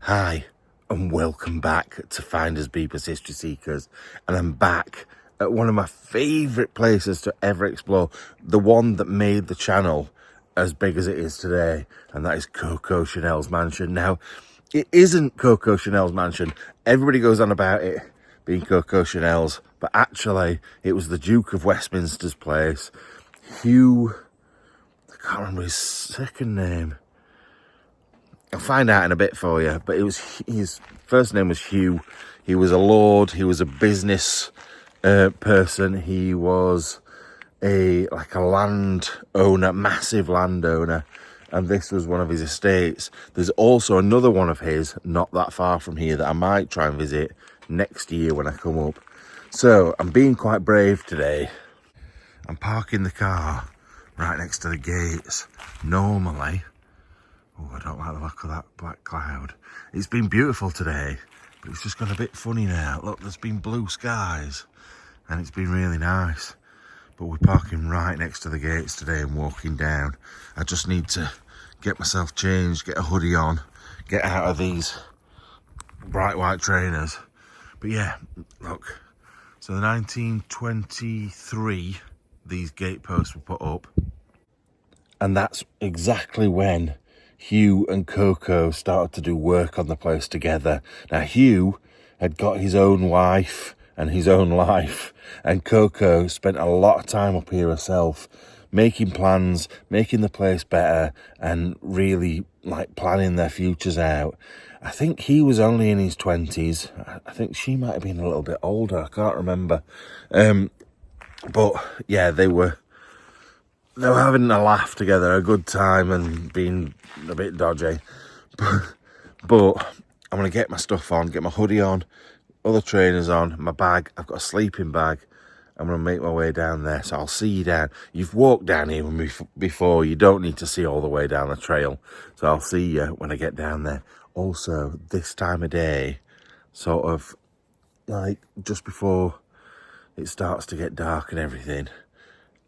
Hi, and welcome back to Finders Beepers History Seekers. And I'm back at one of my favourite places to ever explore. The one that made the channel as big as it is today. And that is Coco Chanel's mansion. Now, it isn't Coco Chanel's mansion. Everybody goes on about it being Coco Chanel's. But actually, it was the Duke of Westminster's place. Hugh, I can't remember his second name. I'll find out in a bit for you, but it was his first name was Hugh. He was a lord. He was a business person. He was a land owner, massive landowner, and this was one of his estates. There's also another one of his not that far from here that I might try and visit next year when I come up. So I'm being quite brave today. I'm parking the car right next to the gates. Normally, oh, I don't like the look of that black cloud. It's been beautiful today, but it's just got a bit funny now. Look, there's been blue skies, and it's been really nice. But we're parking right next to the gates today and walking down. I just need to get myself changed, get a hoodie on, get out of these bright white trainers. But yeah, look. So the 1923, these gate posts were put up. And that's exactly when Hugh and Coco started to do work on the place together. Now, Hugh had got his own wife and his own life, and Coco spent a lot of time up here herself, making plans, making the place better, and really planning their futures out. I think he was only in his 20s. I think she might have been a little bit older. I can't remember. But yeah, they were having a laugh together, a good time, and being a bit dodgy. But I'm going to get my stuff on, get my hoodie on, other trainers on, my bag. I've got a sleeping bag. I'm going to make my way down there, so I'll see you down. You've walked down here with me before. You don't need to see all the way down the trail. So I'll see you when I get down there. Also, this time of day, sort of just before it starts to get dark and everything,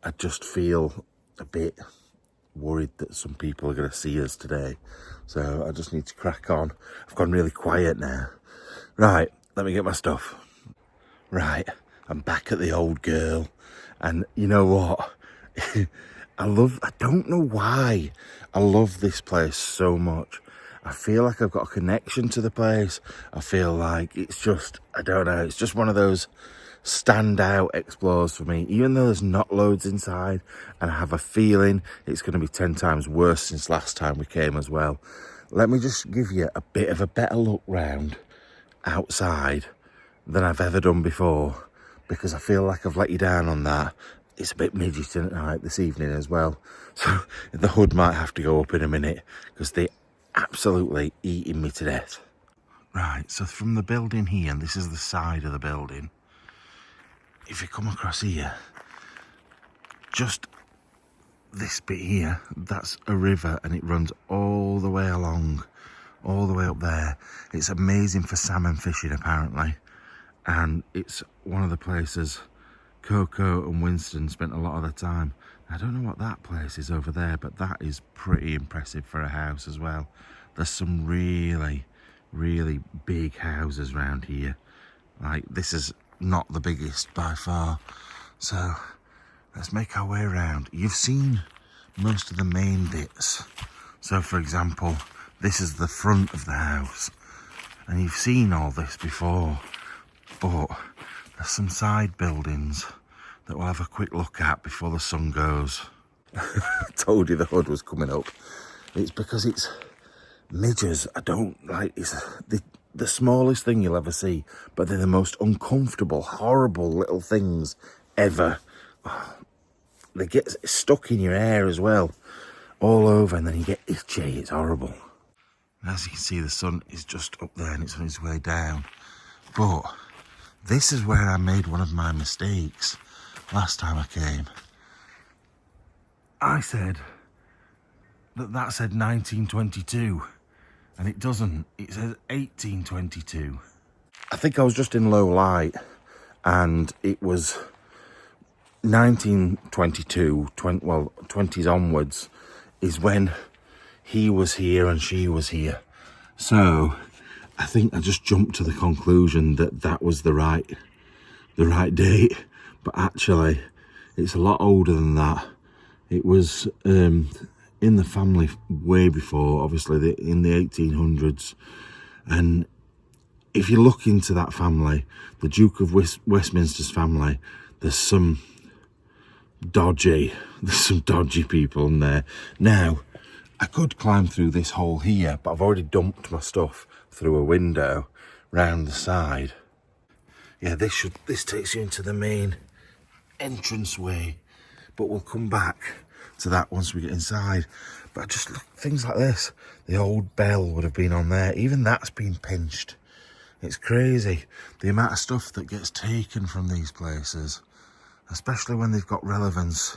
I just feel a bit worried that some people are going to see us today. So I just need to crack on. I've gone really quiet now. Right, let me get my stuff. Right, I'm back at the old girl. And you know what? I don't know why I love this place so much. I feel like I've got a connection to the place. I feel like it's just, I don't know, it's just one of those standout explores for me, even though there's not loads inside, and I have a feeling it's going to be 10 times worse since last time we came as well. Let me just give you a bit of a better look round outside than I've ever done before, because I feel like I've let you down on that. It's a bit midgy tonight, this evening as well, so the hood might have to go up in a minute because they're absolutely eating me to death. Right, so from the building here, and this is the side of the building, if you come across here, just this bit here, that's a river, and it runs all the way along, all the way up there. It's amazing for salmon fishing apparently, and it's one of the places Coco and Winston spent a lot of their time. I don't know what that place is over there, but that is pretty impressive for a house as well. There's some really big houses around here. This is not the biggest by far. So let's make our way around. You've seen most of the main bits. So for example, this is the front of the house, and you've seen all this before, but there's some side buildings that we'll have a quick look at before the sun goes. I told you the hood was coming up. It's because it's midges. I don't like, it's the smallest thing you'll ever see, but they're the most uncomfortable, horrible little things ever. They get stuck in your hair as well, all over, and then you get itchy. It's horrible. As you can see, the sun is just up there and it's on its way down. But this is where I made one of my mistakes last time I came. I said that said 1922, and it doesn't. It says 1822. I think I was just in low light, and it was 1922, 20s onwards is when he was here and she was here. So I think I just jumped to the conclusion that that was the right date, but actually it's a lot older than that. It was in the family way before, obviously, in the 1800s. And if you look into that family, the Duke of Westminster's family, there's some dodgy people in there. Now, I could climb through this hole here, but I've already dumped my stuff through a window round the side. Yeah, this takes you into the main entranceway, but we'll come back to that once we get inside. But I just look, things like this, the old bell would have been on there. Even that's been pinched. It's crazy the amount of stuff that gets taken from these places, especially when they've got relevance,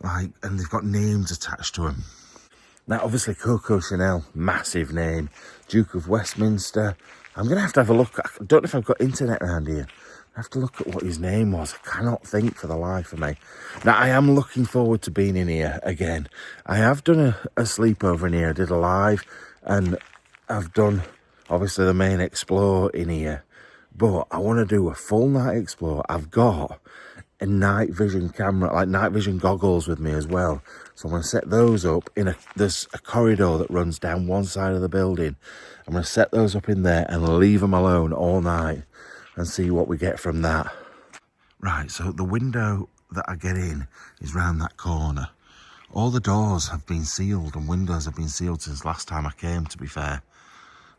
like, and they've got names attached to them. Now, obviously, Coco Chanel, massive name. Duke of Westminster. I'm going to have a look. I don't know if I've got internet around here. I have to look at what his name was. I cannot think for the life of me. Now, I am looking forward to being in here again. I have done a sleepover in here. I did a live, and I've done, obviously, the main explore in here. But I want to do a full night explore. I've got a night vision camera, like night vision goggles with me as well. So I'm going to set those up there's a corridor that runs down one side of the building. I'm going to set those up in there and leave them alone all night and see what we get from that. Right, so the window that I get in is round that corner. All the doors have been sealed and windows have been sealed since last time I came, to be fair.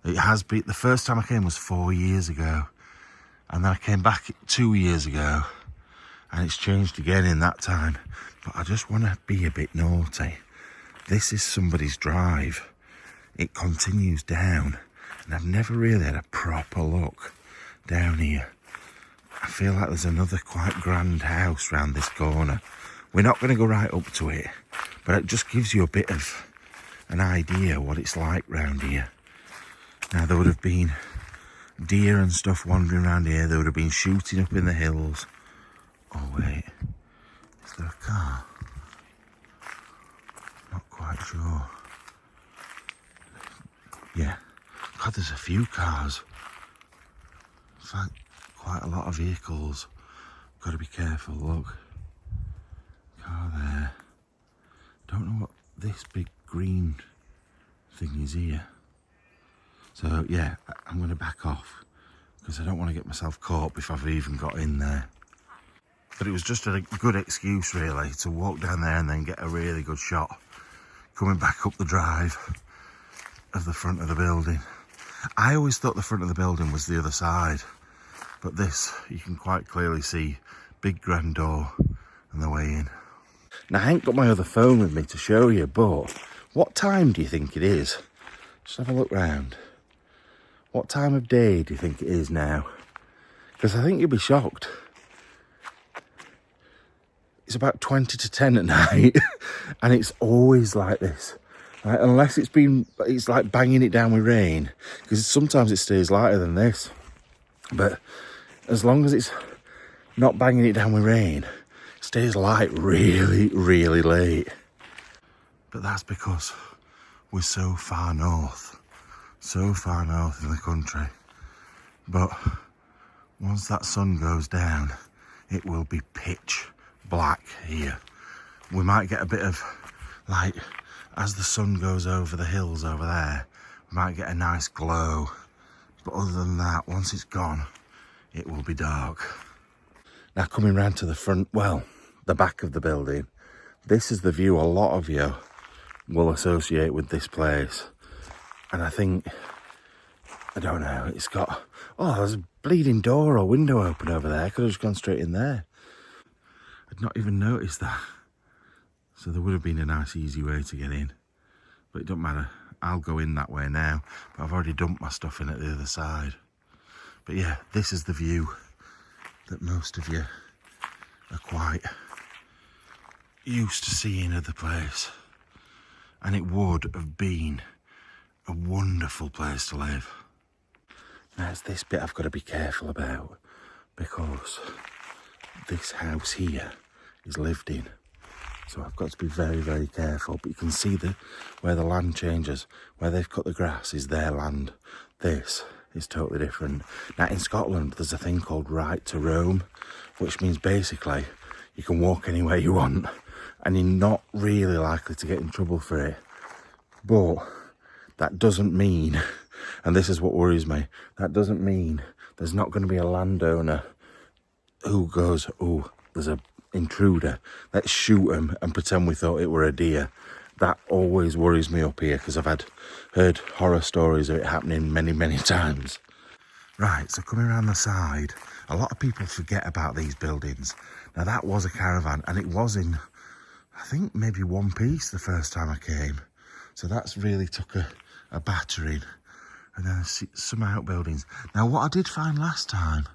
It has been, the first time I came was 4 years ago. And then I came back 2 years ago. And it's changed again in that time. But I just want to be a bit naughty. This is somebody's drive. It continues down. And I've never really had a proper look down here. I feel like there's another quite grand house round this corner. We're not going to go right up to it. But it just gives you a bit of an idea what it's like round here. Now, there would have been deer and stuff wandering around here. There would have been shooting up in the hills. Oh wait, is there a car? Not quite sure. Yeah, God, there's a few cars. In fact, quite a lot of vehicles. Got to be careful, look. Car there. Don't know what this big green thing is here. So yeah, I'm going to back off because I don't want to get myself caught before I've even got in there. But it was just a good excuse, really, to walk down there and then get a really good shot coming back up the drive of the front of the building. I always thought the front of the building was the other side, but this, you can quite clearly see big grand door and the way in. Now, I ain't got my other phone with me to show you, but what time do you think it is? Just have a look round. What time of day do you think it is now? Because I think you'll be shocked. It's about 20 to 10 at night, and it's always like this. Right? Unless it's like banging it down with rain, because sometimes it stays lighter than this. But as long as it's not banging it down with rain, it stays light really, really late. But that's because we're so far north in the country. But once that sun goes down, it will be pitch black here. We might get a bit of light as the sun goes over the hills over there. We might get a nice glow, but other than that, once it's gone, it will be dark. Now, coming round to the front, well, the back of the building, this is the view a lot of you will associate with this place. And I think, I don't know, it's got, oh, there's a bleeding door or window open over there. I could have just gone straight in there. I'd not even noticed that. So there would have been a nice easy way to get in. But it don't matter. I'll go in that way now. But I've already dumped my stuff in at the other side. But yeah, this is the view that most of you are quite used to seeing of the place. And it would have been a wonderful place to live. Now it's this bit I've got to be careful about, because this house here is lived in. So I've got to be very, very careful. But you can see where the land changes, where they've cut the grass is their land. This It's totally different. Now in Scotland, there's a thing called right to roam, which means basically you can walk anywhere you want and you're not really likely to get in trouble for it. But that doesn't mean, and this is what worries me, that doesn't mean there's not going to be a landowner who goes, oh, there's an intruder, let's shoot him and pretend we thought it were a deer. That always worries me up here because I've heard horror stories of it happening many, many times. Right, so coming around the side, a lot of people forget about these buildings. Now that was a caravan and it was in, I think maybe one piece the first time I came. So that's really took a battering. And then some outbuildings. Now what I did find last time,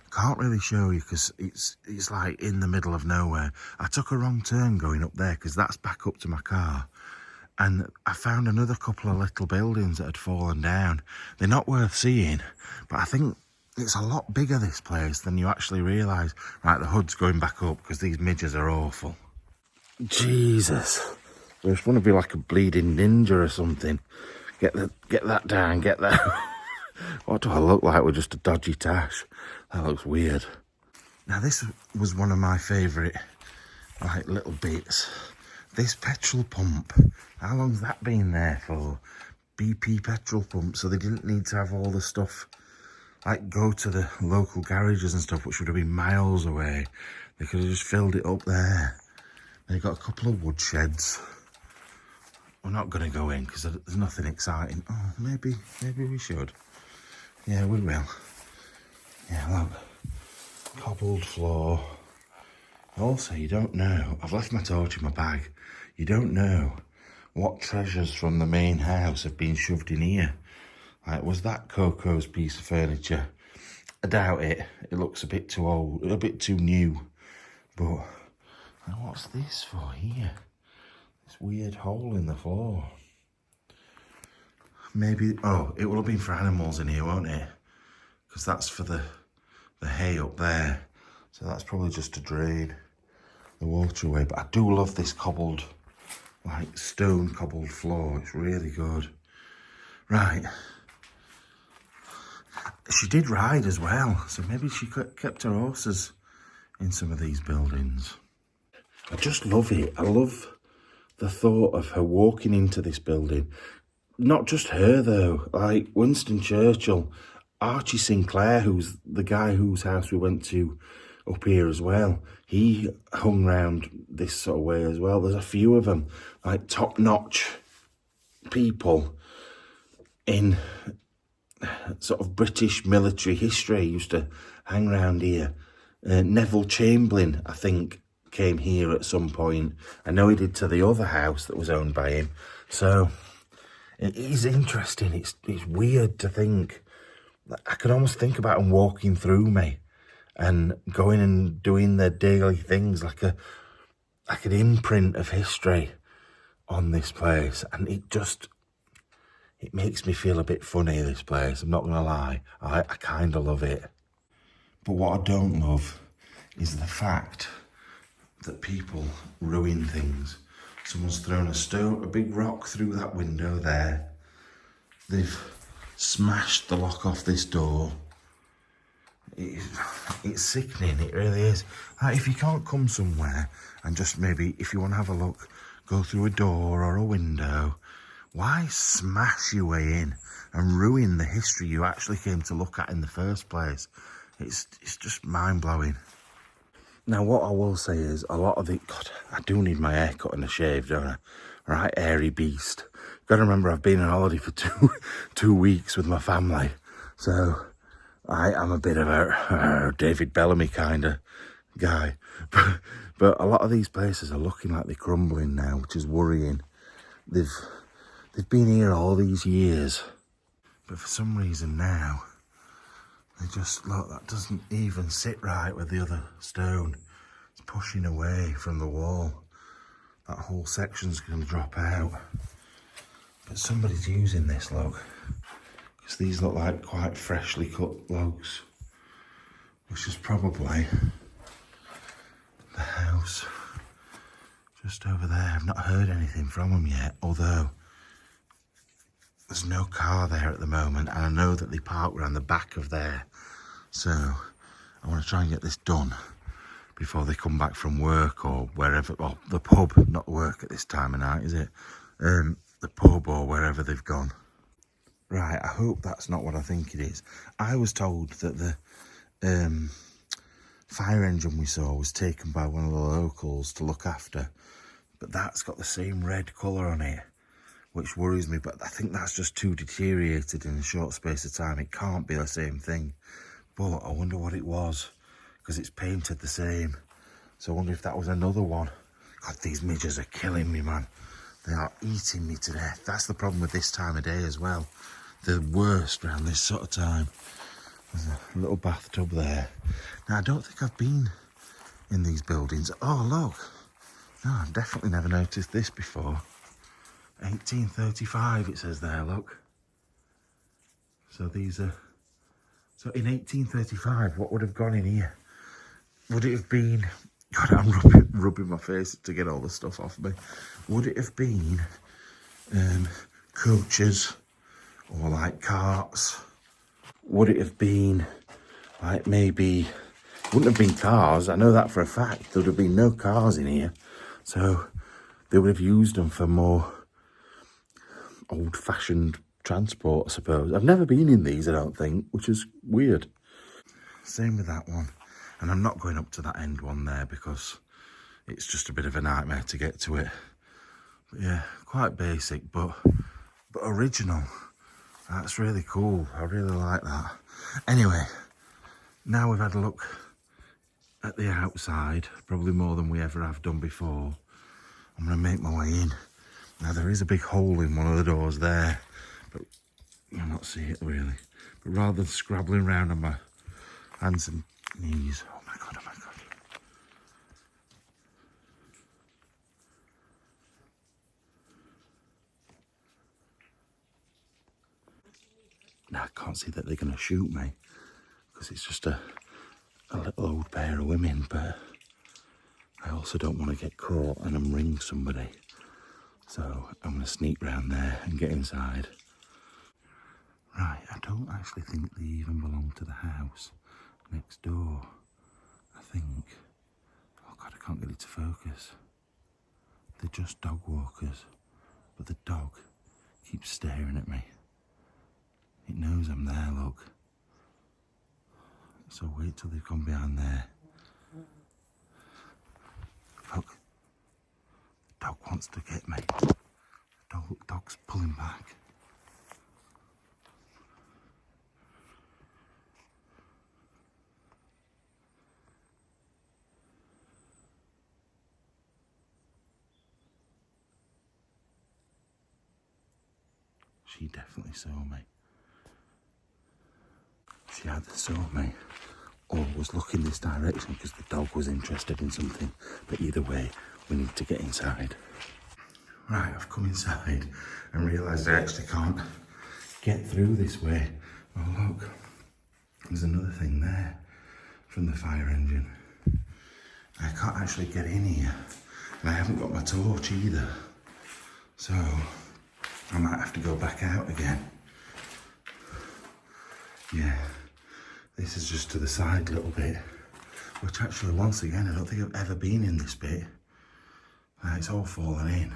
can't really show you because it's like in the middle of nowhere. I took a wrong turn going up there because that's back up to my car. And I found another couple of little buildings that had fallen down. They're not worth seeing, but I think it's a lot bigger, this place, than you actually realise. Right, the hood's going back up because these midges are awful. Jesus. I just want to be like a bleeding ninja or something. Get that down, get that. What do I look like with just a dodgy tash? That looks weird. Now this was one of my favourite like little bits. This petrol pump, how long's that been there for? BP petrol pump, so they didn't need to have all the stuff, like go to the local garages and stuff, which would have been miles away. They could have just filled it up there. They got a couple of wood sheds. We're not going to go in because there's nothing exciting. Oh, maybe we should. Yeah, we will. Yeah, look. Cobbled floor. Also, you don't know. I've left my torch in my bag. You don't know what treasures from the main house have been shoved in here. Like, was that Coco's piece of furniture? I doubt it. It looks a bit too old, a bit too new. But what's this for here? This weird hole in the floor. Maybe, oh, it will have been for animals in here, won't it? Because that's for the hay up there. So that's probably just to drain the water away. But I do love this cobbled, like stone cobbled floor. It's really good. Right. She did ride as well. So maybe she kept her horses in some of these buildings. I just love it. I love the thought of her walking into this building. Not just her though, like Winston Churchill, Archie Sinclair, who's the guy whose house we went to up here as well. He hung round this sort of way as well. There's a few of them, like top-notch people in sort of British military history used to hang around here. Neville Chamberlain, I think, came here at some point. I know he did to the other house that was owned by him. So it is interesting. It's weird to think. I can almost think about them walking through me and going and doing their daily things, like an imprint of history on this place. And it makes me feel a bit funny, this place. I'm not going to lie. I kind of love it. But what I don't love is the fact that people ruin things. Someone's thrown a big rock through that window there. They've smashed the lock off this door. It's sickening, it really is. Like, if you can't come somewhere and just maybe, if you want to have a look, go through a door or a window, why smash your way in and ruin the history you actually came to look at in the first place? It's just mind-blowing. Now, what I will say is, a lot of God, I do need my hair cut and a shave, don't I? Right, airy beast. Got to remember, I've been on holiday for two weeks with my family. So, I'm a bit of a David Bellamy kind of guy. But a lot of these places are looking like they're crumbling now, which is worrying. They've been here all these years. But for some reason now, they just, look, that doesn't even sit right with the other stone. It's pushing away from the wall. That whole section's going to drop out. But somebody's using this log, because these look like quite freshly cut logs, which is probably the house just over there. I've not heard anything from them yet, although There's no car there at the moment, and I know that they park around the back of there. So I want to try and get this done before they come back from work or wherever, or the pub, not work at this time of night, is it? The pub or wherever they've gone. Right, I hope that's not what I think it is. I was told that the fire engine we saw was taken by one of the locals to look after, but that's got the same red colour on it, which worries me. But I think that's just too deteriorated in a short space of time. It can't be the same thing, but I wonder what it was, because it's painted the same. So I wonder if that was another one. God, these midges are killing me, man. They are eating me to death. That's the problem with this time of day as well. The worst around this sort of time. There's a little bathtub there. Now, I don't think I've been in these buildings. Oh, look. No, I've definitely never noticed this before. 1835, it says there, look. So these are... So in 1835, what would have gone in here? Would it have been... God, I'm rubbing my face to get all the stuff off me. Would it have been coaches or like carts? Would it have been like maybe... Wouldn't have been cars, I know that for a fact. There would have been no cars in here. So they would have used them for more old-fashioned transport, I suppose. I've never been in these, I don't think, which is weird. Same with that one. And I'm not going up to that end one there because it's just a bit of a nightmare to get to it. But yeah, quite basic, but original. That's really cool. I really like that. Anyway, now we've had a look at the outside, probably more than we ever have done before. I'm going to make my way in. Now, there is a big hole in one of the doors there, but you'll not see it really. But rather than scrabbling around on my hands and knees, oh my God, oh my God. Now, I can't see that they're going to shoot me because it's just a little old pair of women, but I also don't want to get caught and ring somebody. So I'm going to sneak round there and get inside. Right, I don't actually think they even belong to the house next door. I think, oh God, I can't get it to focus. They're just dog walkers, but the dog keeps staring at me. It knows I'm there, look. So wait till they've gone behind there. Look, the dog wants to get me. Dog's pulling back. She definitely saw me. She either saw me or was looking this direction because the dog was interested in something. But either way, we need to get inside. Right, I've come inside and realised I actually can't get through this way. Oh look, there's another thing there from the fire engine. I can't actually get in here, and I haven't got my torch either. So I might have to go back out again. Yeah, this is just to the side a little bit, which actually, once again, I don't think I've ever been in this bit. It's all fallen in.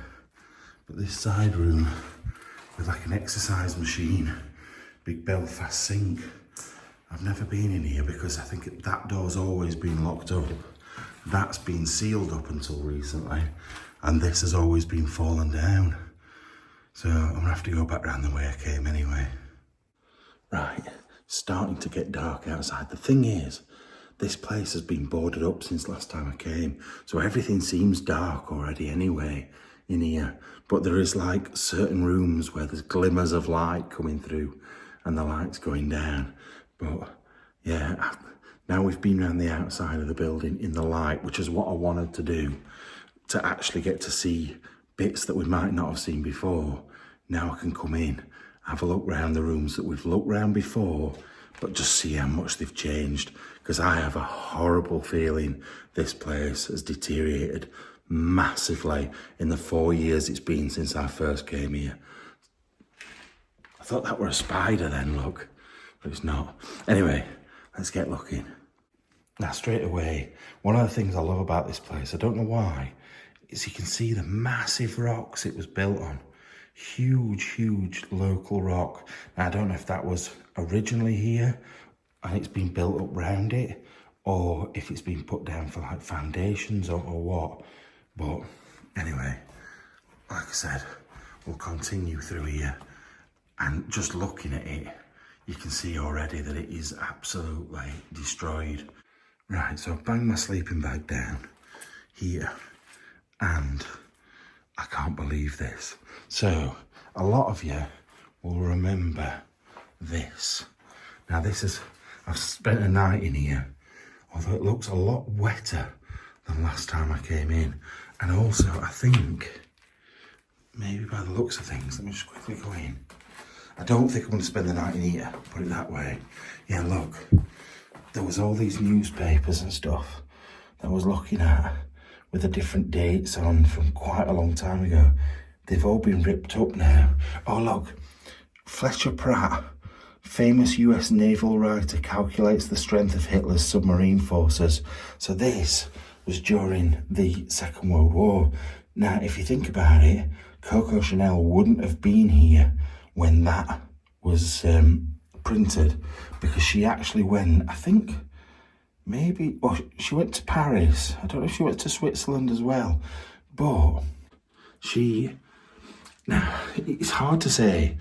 But this side room with like an exercise machine, big Belfast sink. I've never been in here because I think that door's always been locked up. That's been sealed up until recently, and this has always been fallen down. So I'm gonna have to go back round the way I came anyway. Right, starting to get dark outside. The thing is, this place has been boarded up since last time I came, so everything seems dark already anyway in here. But there is like certain rooms where there's glimmers of light coming through and the light's going down. But yeah, now we've been around the outside of the building in the light, which is what I wanted to do, to actually get to see bits that we might not have seen before. Now I can come in, have a look round the rooms that we've looked round before, but just see how much they've changed, because I have a horrible feeling this place has deteriorated massively in the 4 years it's been since I first came here. thought that were a spider then, look, but it's not. Anyway, let's get looking. Now, straight away, one of the things I love about this place, I don't know why, is you can see the massive rocks it was built on. Huge local rock. Now, I don't know if that was originally here and it's been built up round it, or if it's been put down for like foundations or what. But anyway, like I said, we'll continue through here, and just looking at it, you can see already that it is absolutely destroyed. Right, so I've banged my sleeping bag down here, and I can't believe this. So, a lot of you will remember this. Now this is, I've spent a night in here, although it looks a lot wetter than last time I came in. And also, I think, maybe by the looks of things, let me just quickly go in. I don't think I'm going to spend the night in here, put it that way. Yeah, look, there was all these newspapers and stuff that I was looking at with the different dates on from quite a long time ago. They've all been ripped up now. Oh look, Fletcher Pratt, famous US naval writer, calculates the strength of Hitler's submarine forces. So this was during the Second World War. Now, if you think about it, Coco Chanel wouldn't have been here when that was printed, because she actually went, I think, maybe, or she went to Paris. I don't know if she went to Switzerland as well, but she, now, it's hard to say.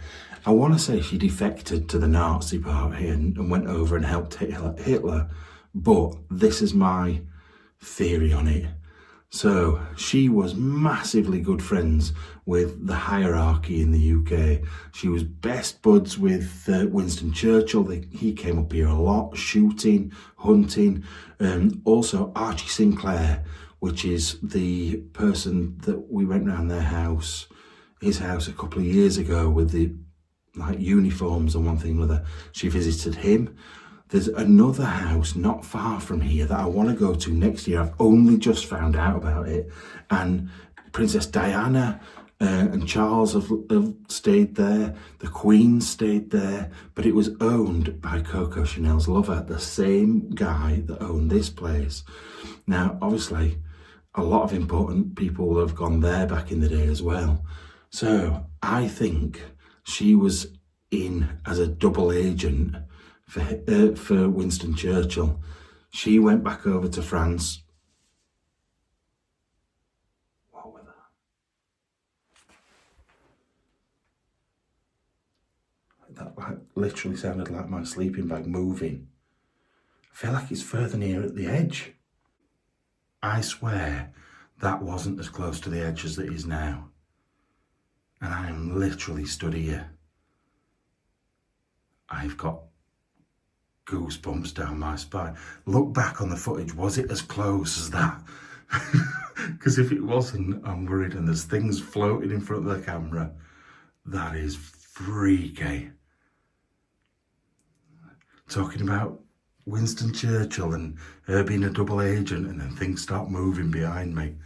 I want to say she defected to the Nazi party and went over and helped Hitler, but this is my theory on it. So she was massively good friends with the hierarchy in the UK. She was best buds with Winston Churchill. He came up here a lot, shooting, hunting. Also Archie Sinclair, which is the person that we went round their house, his house a couple of years ago with the like uniforms and one thing or another. She visited him. There's another house not far from here that I want to go to next year. I've only just found out about it. And Princess Diana and Charles have stayed there. The Queen stayed there. But it was owned by Coco Chanel's lover, the same guy that owned this place. Now, obviously, a lot of important people will have gone there back in the day as well. So I think she was in as a double agent for Winston Churchill. She went back over to France. What was that? That like literally sounded like my sleeping bag moving. I feel like it's further near at the edge. I swear that wasn't as close to the edge as it is now. And I am literally stood here. I've got goosebumps down my spine. Look back on the footage, was it as close as that? Because if it wasn't, I'm worried, and there's things floating in front of the camera. That is freaky. Talking about Winston Churchill and her being a double agent, and then things start moving behind me.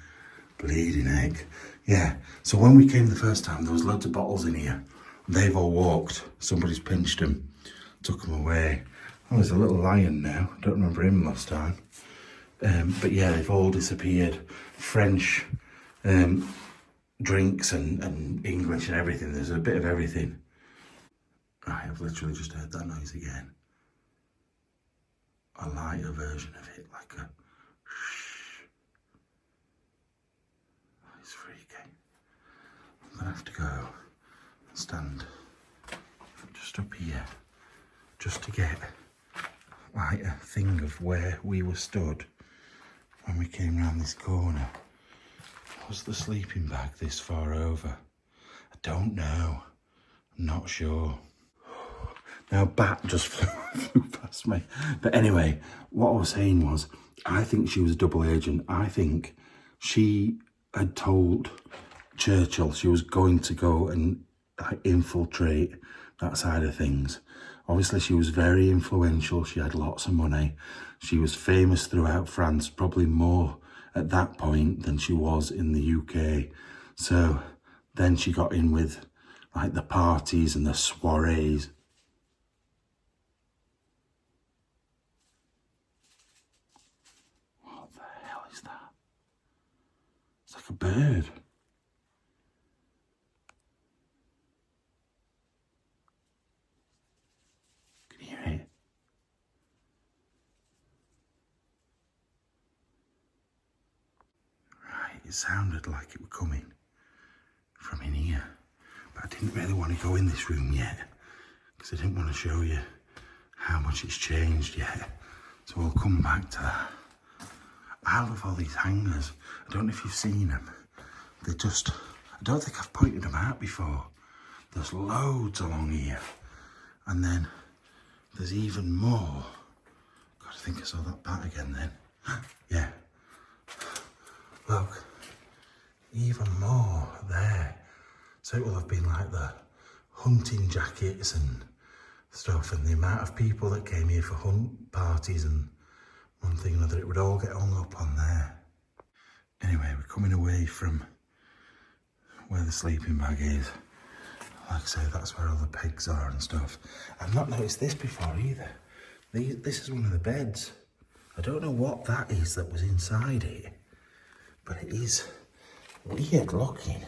Bleeding heck. Yeah, so when we came the first time, there was loads of bottles in here. They've all walked. Somebody's pinched them, took them away. Oh, there's a little lion now. I don't remember him last time. But yeah, they've all disappeared. French drinks and English and everything. There's a bit of everything. Right, I've literally just heard that noise again. A lighter version of it, like a shh. It's freaky. I'm gonna have to go and stand just up here, just to get like a thing of where we were stood when we came round this corner. Was the sleeping bag this far over? I don't know. I'm not sure. Now, bat just flew past me. But anyway, what I was saying was, I think she was a double agent. I think she had told Churchill she was going to go and infiltrate that side of things. Obviously, she was very influential. She had lots of money. She was famous throughout France, probably more at that point than she was in the UK. So then she got in with like the parties and the soirees. What the hell is that? It's like a bird. Can you hear it? Right, it sounded like it was coming from in here. But I didn't really want to go in this room yet because I didn't want to show you how much it's changed yet. So we'll come back to that. I love all these hangers. I don't know if you've seen them. They're just, I don't think I've pointed them out before. There's loads along here. And then there's even more. God, I think I saw that bat again then. Yeah. Look, even more there. So it will have been like the hunting jackets and stuff, and the amount of people that came here for hunt parties and one thing or another, it would all get hung up on there. Anyway, we're coming away from where the sleeping bag is. Like I say, that's where all the pegs are and stuff. I've not noticed this before either. This is one of the beds. I don't know what that is that was inside it, but it is weird looking.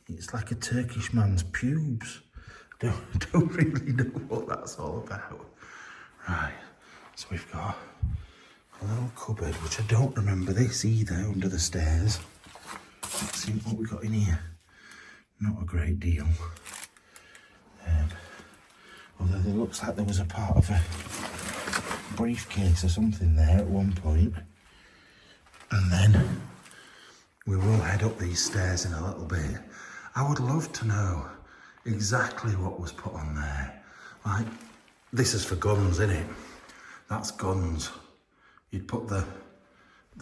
It's like a Turkish man's pubes. Don't really know what that's all about. Right, so we've got a little cupboard, which I don't remember this either, under the stairs. Let's see what we got in here. Not a great deal. Although it looks like there was a part of a briefcase or something there at one point. And then we will head up these stairs in a little bit. I would love to know exactly what was put on there. Like, this is for guns, isn't it? That's guns. You'd put the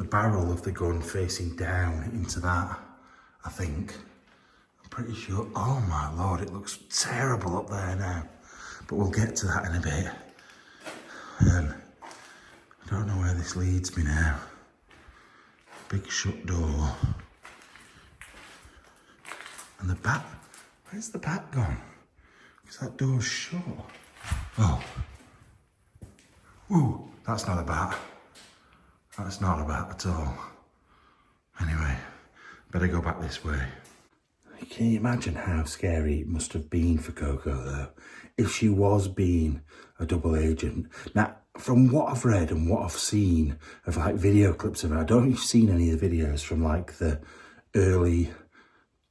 barrel of the gun facing down into that, I think. I'm pretty sure. Oh my Lord, it looks terrible up there now. But we'll get to that in a bit. I don't know where this leads me now. Big shut door. And the bat, where's the bat gone? Because that door's shut. Oh. Ooh, that's not a bat. That's not a bat at all. Anyway, better go back this way. Can you imagine how scary it must have been for Coco though, if she was being a double agent? Now, from what I've read and what I've seen of like video clips of her, I don't know if you've seen any of the videos from like the early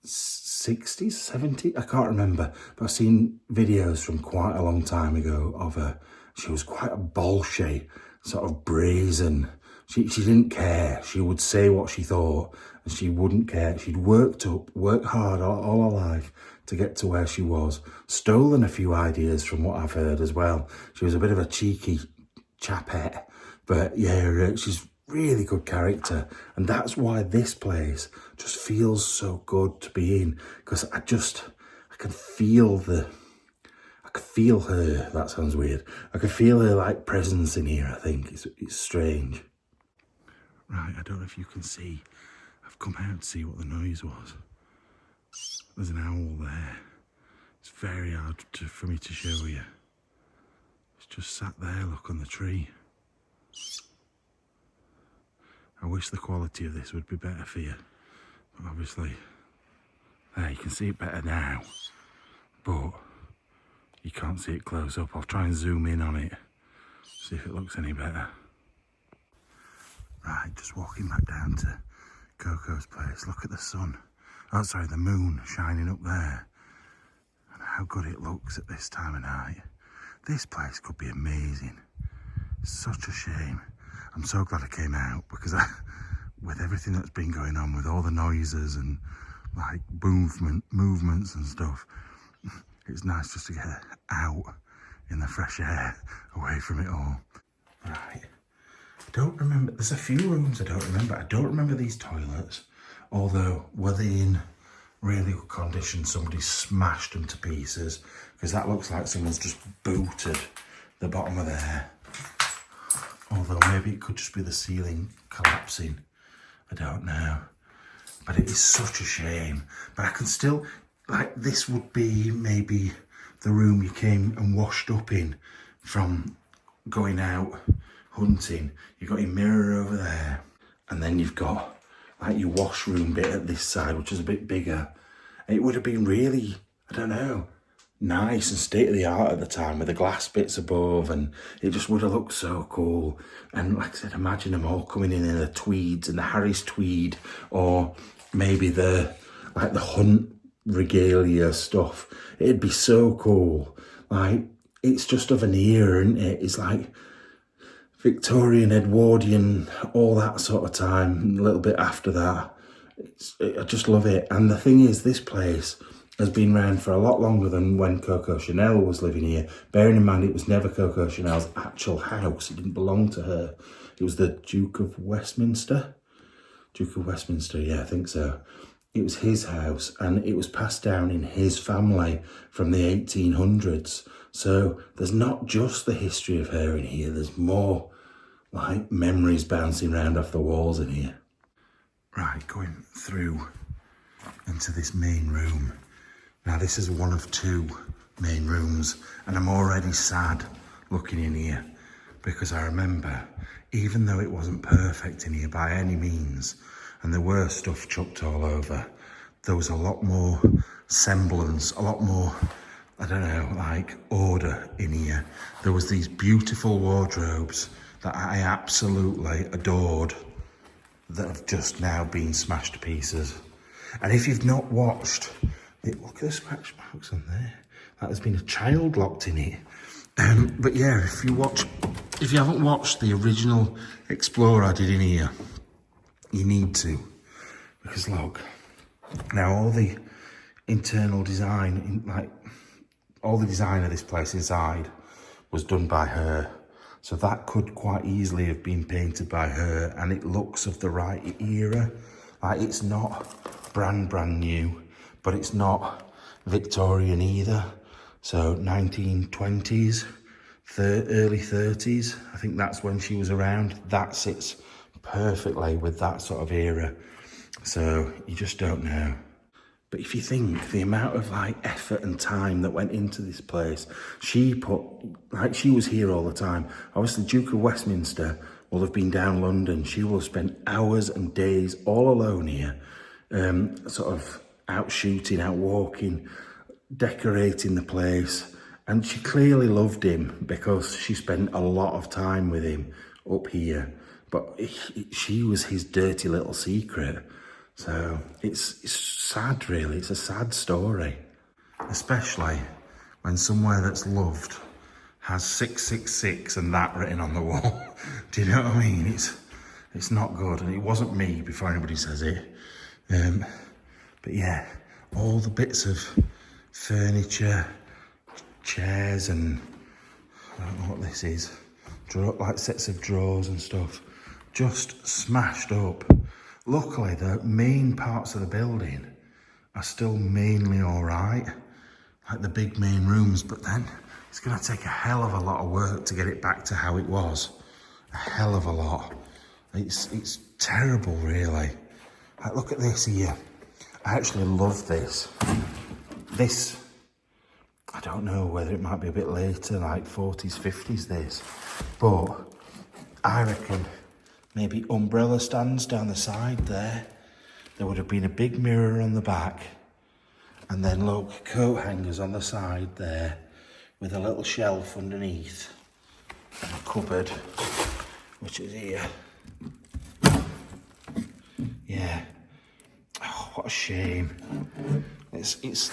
60s, 70s, I can't remember, but I've seen videos from quite a long time ago of her. She was quite a bolshe, sort of brazen. She didn't care. She would say what she thought and she wouldn't care. She'd worked hard all her life to get to where she was. Stolen a few ideas from what I've heard as well. She was a bit of a cheeky chapette, but yeah, she's really good character. And that's why this place just feels so good to be in, because I can feel her. That sounds weird. I can feel her like presence in here. I think it's strange. Right, I don't know if you can see. I've come out to see what the noise was. There's an owl there. It's very hard for me to show you. It's just sat there, look, on the tree. I wish the quality of this would be better for you. But obviously, there, you can see it better now. But you can't see it close up. I'll try and zoom in on it, see if it looks any better. Right, just walking back down to Coco's place. Look at the sun. Oh, sorry, the moon shining up there. And how good it looks at this time of night. This place could be amazing. It's such a shame. I'm so glad I came out because with everything that's been going on, with all the noises and like movements and stuff, it's nice just to get out in the fresh air, away from it all. Right. I don't remember, there's a few rooms I don't remember. I don't remember these toilets, although were they in really good condition? Somebody smashed them to pieces, because that looks like someone's just booted the bottom of there. Although maybe it could just be the ceiling collapsing. I don't know. But it is such a shame. But I can still, like, this would be maybe the room you came and washed up in from going out hunting. You've got your mirror over there, and then you've got like your washroom bit at this side, which is a bit bigger. And it would have been really, I don't know, nice and state of the art at the time with the glass bits above, and it just would have looked so cool. And like I said, imagine them all coming in the tweeds and the Harry's tweed, or maybe the hunt regalia stuff. It'd be so cool. Like, it's just of an era, isn't it? It's like Victorian, Edwardian, all that sort of time, a little bit after that. I just love it. And the thing is, this place has been around for a lot longer than when Coco Chanel was living here. Bearing in mind, it was never Coco Chanel's actual house. It didn't belong to her. It was the Duke of Westminster. Duke of Westminster, yeah, I think so. It was his house, and it was passed down in his family from the 1800s. So there's not just the history of her in here. There's more like memories bouncing around off the walls in here. Right, going through into this main room. Now, this is one of two main rooms, and I'm already sad looking in here because I remember, even though it wasn't perfect in here by any means, and there were stuff chucked all over, there was a lot more semblance, a lot more, I don't know, like order in here. There was these beautiful wardrobes that I absolutely adored that have just now been smashed to pieces. And if you've not watched it, look at the scratch marks on there. That has been a child locked in it. But yeah, if you haven't watched the original Explorer I did in here, you need to. Because look, now all the internal design, like all the design of this place inside was done by her. So that could quite easily have been painted by her, and it looks of the right era. Like, it's not brand new, but it's not Victorian either. So 1920s, early 30s, I think that's when she was around. That sits perfectly with that sort of era. So you just don't know. But if you think the amount of like effort and time that went into this place, she was here all the time. Obviously, Duke of Westminster will have been down London. She will have spent hours and days all alone here, sort of out shooting, out walking, decorating the place. And she clearly loved him because she spent a lot of time with him up here. But she was his dirty little secret. So it's sad, really. It's a sad story, especially when somewhere that's loved has 666 and that written on the wall. Do you know what I mean? It's not good, and it wasn't me before anybody says it. But yeah, all the bits of furniture, chairs, and I don't know what this is, like sets of drawers and stuff, just smashed up. Luckily, the main parts of the building are still mainly all right, like the big main rooms, but then it's going to take a hell of a lot of work to get it back to how it was. A hell of a lot. It's terrible, really. Like, look at this here. I actually love this. This, I don't know whether it might be a bit later, like 40s, 50s this, but I reckon maybe umbrella stands down the side there. There would have been a big mirror on the back, and then look, coat hangers on the side there with a little shelf underneath and a cupboard, which is here. Yeah. Oh, what a shame. It's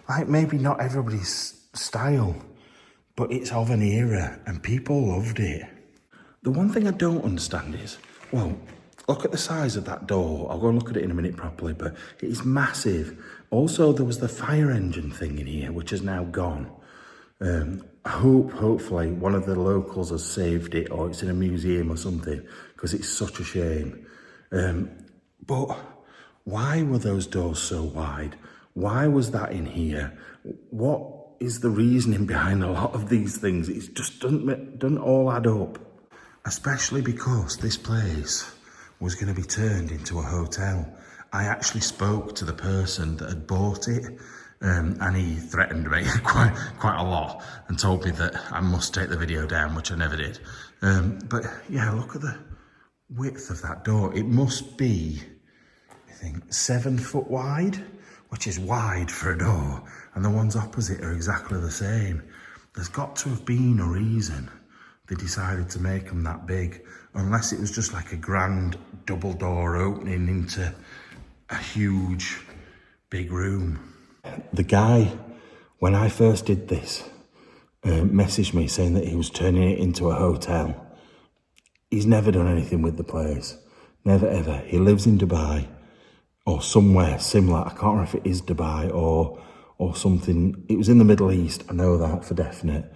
like maybe not everybody's style, but it's of an era and people loved it. The one thing I don't understand is, well, look at the size of that door. I'll go and look at it in a minute properly, but it is massive. Also, there was the fire engine thing in here, which is now gone. Hopefully, one of the locals has saved it, or it's in a museum or something, because it's such a shame. But why were those doors so wide? Why was that in here? What is the reasoning behind a lot of these things? It just doesn't all add up. Especially because this place was going to be turned into a hotel. I actually spoke to the person that had bought it, and he threatened me quite a lot and told me that I must take the video down, which I never did. But yeah, look at the width of that door. It must be, I think, 7 foot wide, which is wide for a door, and the ones opposite are exactly the same. There's got to have been a reason they decided to make them that big, unless it was just like a grand double door opening into a huge big room. The guy, when I first did this, messaged me saying that he was turning it into a hotel. He's never done anything with the place, never ever. He lives in Dubai or somewhere similar. I can't remember if it is Dubai or something. It was in the Middle East, I know that for definite.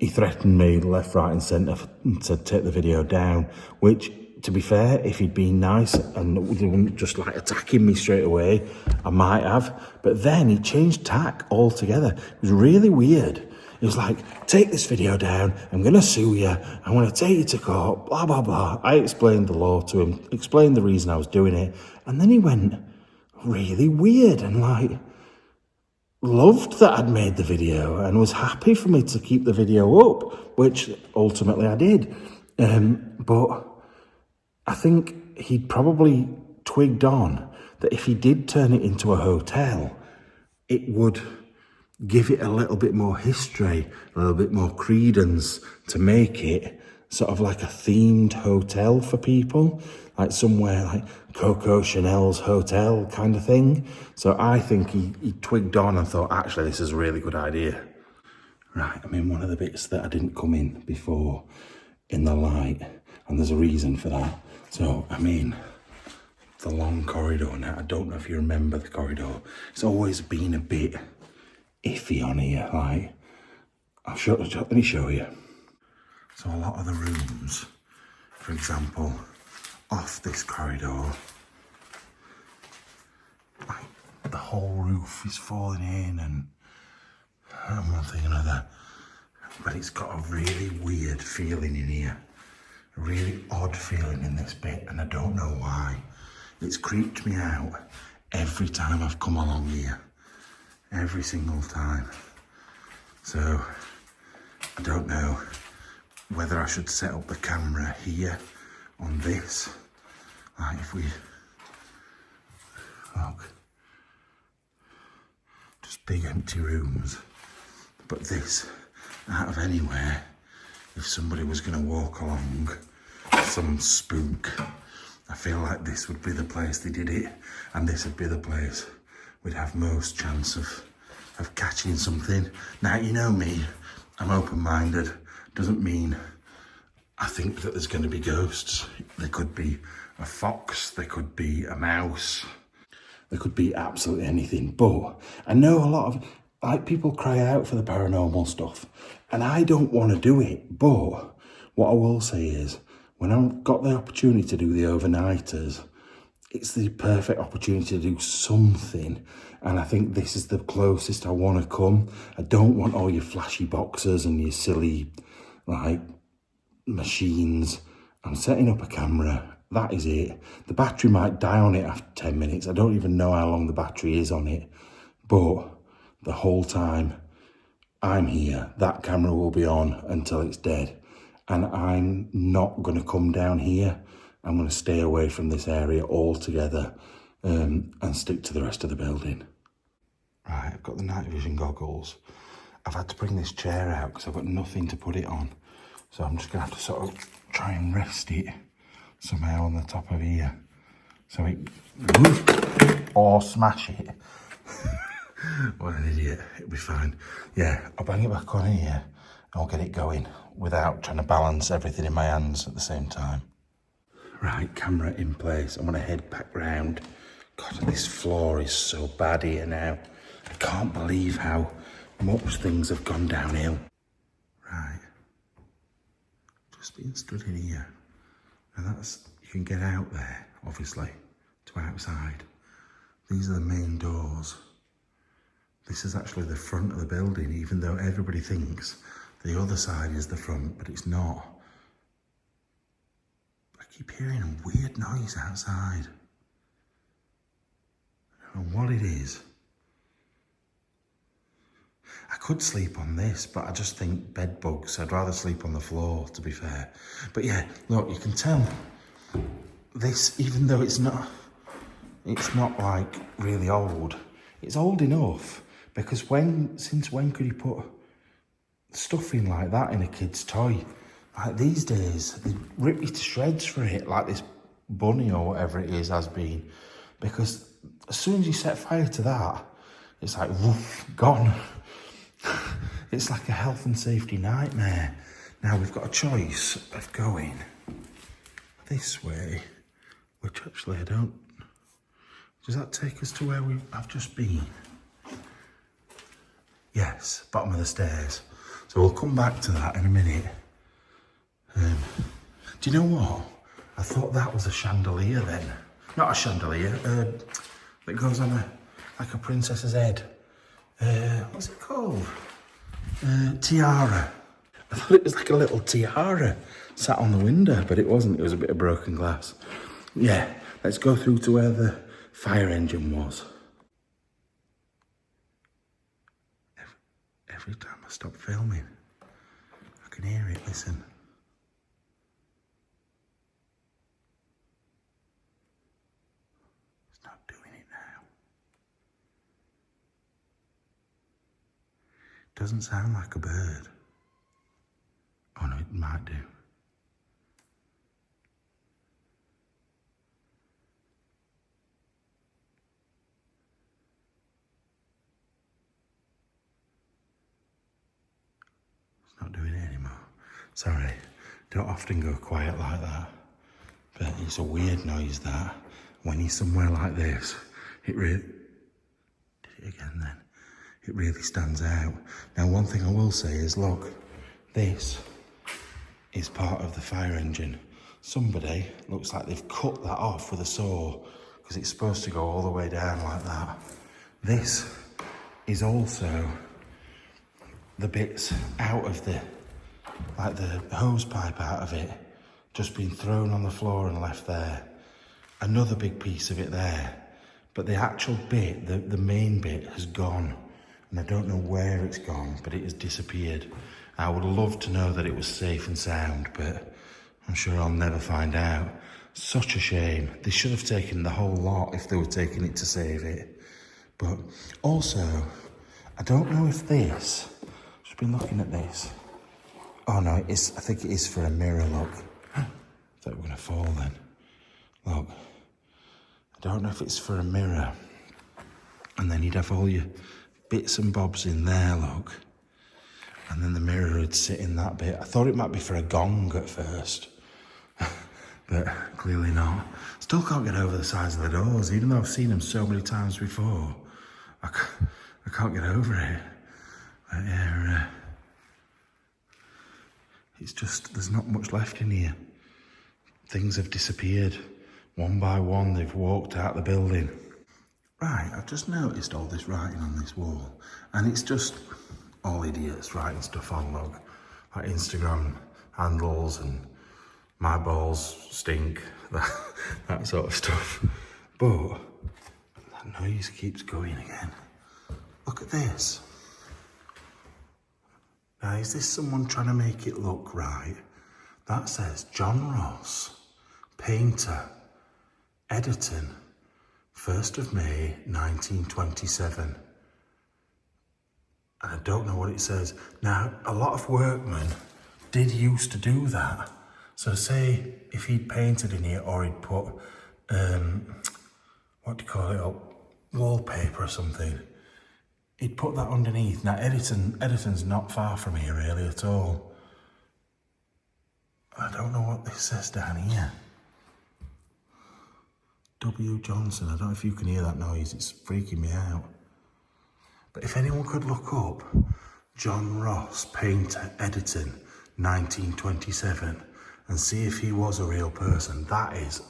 He threatened me left, right and centre to take the video down, which, to be fair, if he'd been nice and wouldn't just like attacking me straight away, I might have. But then he changed tack altogether. It was really weird. He was like, take this video down, I'm going to sue you, I'm going to take you to court, blah, blah, blah. I explained the law to him, explained the reason I was doing it, and then he went really weird and like loved that I'd made the video and was happy for me to keep the video up, which ultimately I did. But I think he'd probably twigged on that if he did turn it into a hotel, it would give it a little bit more history, a little bit more credence to make it sort of like a themed hotel for people, like somewhere like Coco Chanel's hotel kind of thing. So I think he twigged on and thought, actually, this is a really good idea. Right, I'm in one of the bits that I didn't come in before in the light, and there's a reason for that. So I'm in the long corridor now. I don't know if you remember the corridor. It's always been a bit iffy on here, like, let me show you. So a lot of the rooms, for example, off this corridor, like the whole roof is falling in and one thing and another, but it's got a really weird feeling in here, a really odd feeling in this bit, and I don't know why. It's creeped me out every time I've come along here. Every single time. So I don't know whether I should set up the camera here on this. Like if we look, just big empty rooms. But this, out of anywhere, if somebody was going to walk along, some spook, I feel like this would be the place they did it, and this would be the place we'd have most chance of catching something. Now, you know me, I'm open-minded. Doesn't mean I think that there's going to be ghosts. There could be a fox, there could be a mouse, there could be absolutely anything. But I know a lot of, like, people cry out for the paranormal stuff, and I don't want to do it. But what I will say is, when I've got the opportunity to do the overnighters, it's the perfect opportunity to do something, and I think this is the closest I want to come. I don't want all your flashy boxes and your silly, like, machines. I'm setting up a camera, that is it. The battery might die on it after 10 minutes. I don't even know how long the battery is on it, but the whole time I'm here, that camera will be on until it's dead, and I'm not going to come down here. I'm going to stay away from this area altogether and stick to the rest of the building. Right, I've got the night vision goggles. I've had to bring this chair out because I've got nothing to put it on. So I'm just going to have to sort of try and rest it somehow on the top of here. So it, or smash it. What an idiot, it'll be fine. Yeah, I'll bang it back on here and I'll get it going without trying to balance everything in my hands at the same time. Right, camera in place. I'm going to head back round. God, this floor is so bad here now. I can't believe how much things have gone downhill. Right. Just being stood in here. And that's, you can get out there, obviously, to outside. These are the main doors. This is actually the front of the building, even though everybody thinks the other side is the front, but it's not. I keep hearing a weird noise outside. And what it is, I could sleep on this, but I just think bed bugs. I'd rather sleep on the floor, to be fair. But yeah, look, you can tell this, even though it's not like really old, it's old enough, because since when could you put stuff in like that in a kid's toy? Like these days, they rip you to shreds for it, like this bunny or whatever it is has been, because as soon as you set fire to that, it's like, woof, gone. It's like a health and safety nightmare. Now we've got a choice of going this way, which actually I don't... Does that take us to where I've just been? Yes, bottom of the stairs. So we'll come back to that in a minute. Do you know what? I thought that was a chandelier then. Not a chandelier, that goes on like a princess's head. What's it called? Tiara. I thought it was like a little tiara sat on the window, but it wasn't. It was a bit of broken glass. Yeah, let's go through to where the fire engine was. Every time I stop filming, I can hear it, listen. It's not doing it now. Doesn't sound like a bird. Oh no, it might do. It's not doing it anymore. Sorry, don't often go quiet like that. But it's a weird noise that, when you're somewhere like this, it really... Did it again then? It really stands out. Now, one thing I will say is, look, this is part of the fire engine. Somebody, looks like they've cut that off with a saw, because it's supposed to go all the way down like that. This is also the bits out of the, like the hose pipe out of it, just been thrown on the floor and left there. Another big piece of it there. But the actual bit, the main bit, has gone. And I don't know where it's gone, but it has disappeared. I would love to know that it was safe and sound, but I'm sure I'll never find out. Such a shame. They should have taken the whole lot if they were taking it to save it. But also, I don't know if this, I've just been looking at this. Oh no, it is, I think it is for a mirror, look. I thought we were gonna fall then. Look, I don't know if it's for a mirror. And then you'd have all your bits and bobs in there, look. And then the mirror would sit in that bit. I thought it might be for a gong at first, but clearly not. Still can't get over the size of the doors, even though I've seen them so many times before. I can't get over it. But yeah, it's just, there's not much left in here. Things have disappeared. One by one, they've walked out the building. Right, I've just noticed all this writing on this wall, and it's just all idiots writing stuff on, look, like Instagram handles and my balls stink, that sort of stuff. But that noise keeps going again. Look at this. Now, is this someone trying to make it look right? That says John Ross, painter, Editon, 1st of May, 1927. And I don't know what it says. Now, a lot of workmen did used to do that. So say if he'd painted in here, or he'd put, what do you call it, wallpaper or something, he'd put that underneath. Now, Editon's not far from here really at all. I don't know what this says down here. W. Johnson, I don't know if you can hear that noise, it's freaking me out. But if anyone could look up John Ross, painter, Editon, 1927, and see if he was a real person, that is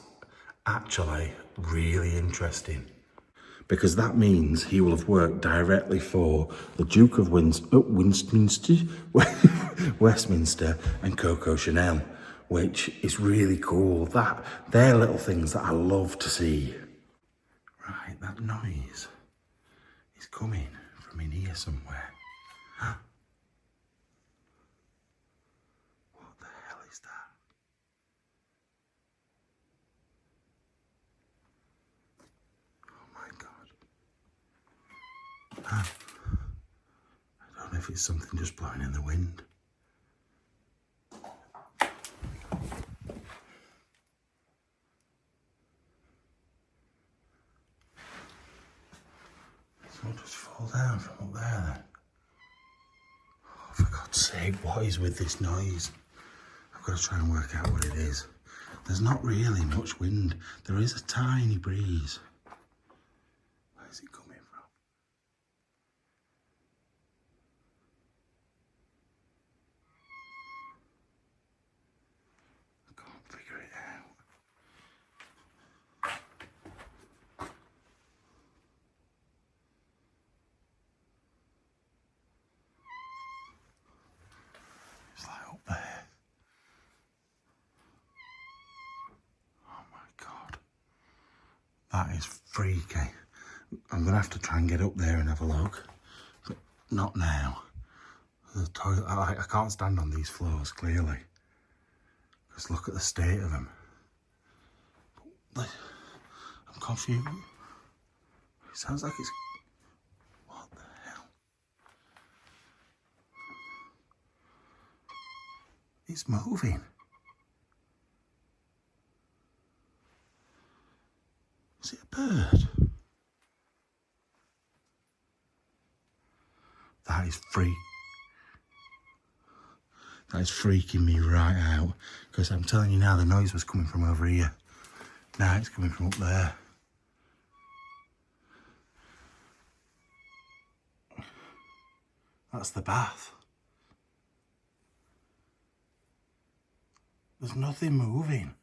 actually really interesting. Because that means he will have worked directly for the Duke of Westminster and Coco Chanel, which is really cool. They're little things that I love to see. Right, That noise is coming from in here somewhere. What the hell is that? Oh my God. I don't know if it's something just blowing in the wind. I'll just fall down from up there then. Oh, for God's sake, what is with this noise? I've got to try and work out what it is. There's not really much wind. There is a tiny breeze. Where is it coming from? I can't figure it out. It's like up there. Oh my God. That is freaky. I'm going to have to try and get up there and have a look. But not now. The toilet, I can't stand on these floors, clearly. Just look at the state of them. I'm confused. It sounds like it's... What the hell? It's moving. Is it a bird? That is freaking me right out. Because I'm telling you now, the noise was coming from over here. Now it's coming from up there. That's the bath. There's nothing moving.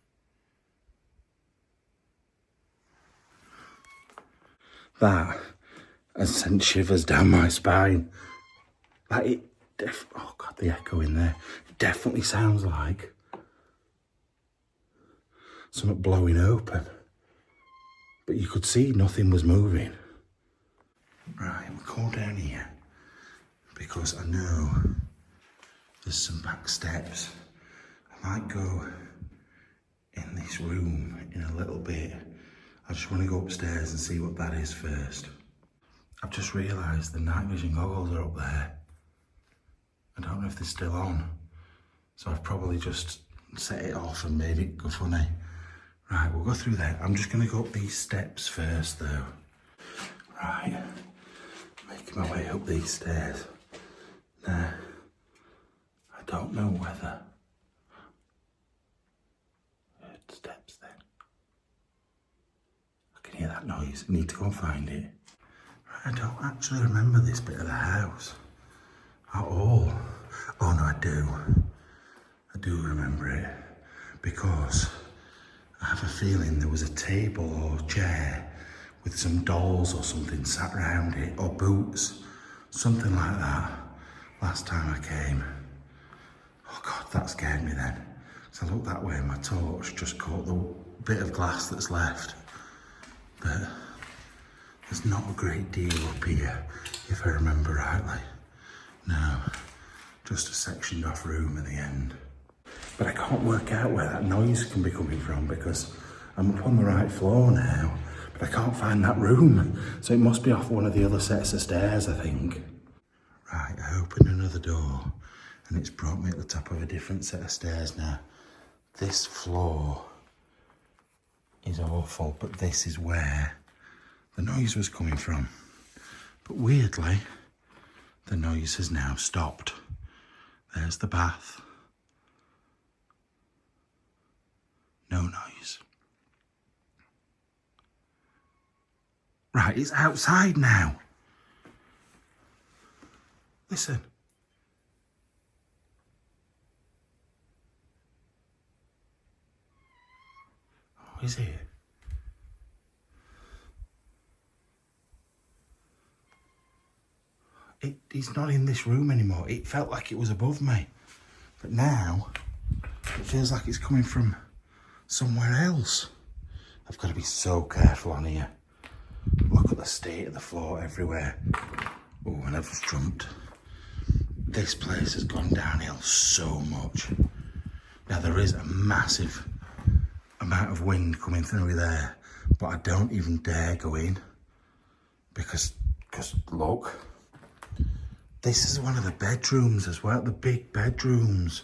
That has sent shivers down my spine. Like oh God, the echo in there. It definitely sounds like something blowing open. But you could see nothing was moving. Right, we'll go down here because I know there's some back steps. I might go in this room in a little bit. I just want to go upstairs and see what that is first. I've just realised the night vision goggles are up there. I don't know if they're still on. So I've probably just set it off and made it go funny. Right, we'll go through there. I'm just going to go up these steps first though. Right, making my way up these stairs. Now, I don't know whether... Heard steps then. I can hear that noise. I need to go and find it. Right, I don't actually remember this bit of the house at all. Oh no, I do. I do remember it because I have a feeling there was a table or chair with some dolls or something sat around it, or boots, something like that, last time I came. Oh God, that scared me then. So I looked that way and my torch just caught the bit of glass that's left. But there's not a great deal up here, if I remember rightly. No, just a sectioned off room at the end. But I can't work out where that noise can be coming from because I'm up on the right floor now, but I can't find that room. So it must be off one of the other sets of stairs, I think. Right, I opened another door and it's brought me at the top of a different set of stairs now. This floor is awful, but this is where the noise was coming from. But weirdly, the noise has now stopped. There's the bath. No noise. Right, it's outside now. Listen. Oh, is it? He's not in this room anymore. It felt like it was above me. But now, it feels like it's coming from somewhere else. I've got to be so careful on here. Look look at the state of the floor everywhere. Oh, and I've just jumped. This place has gone downhill so much. Now there is a massive amount of wind coming through there, but I don't even dare go in because look, this is one of the bedrooms as well, the big bedrooms,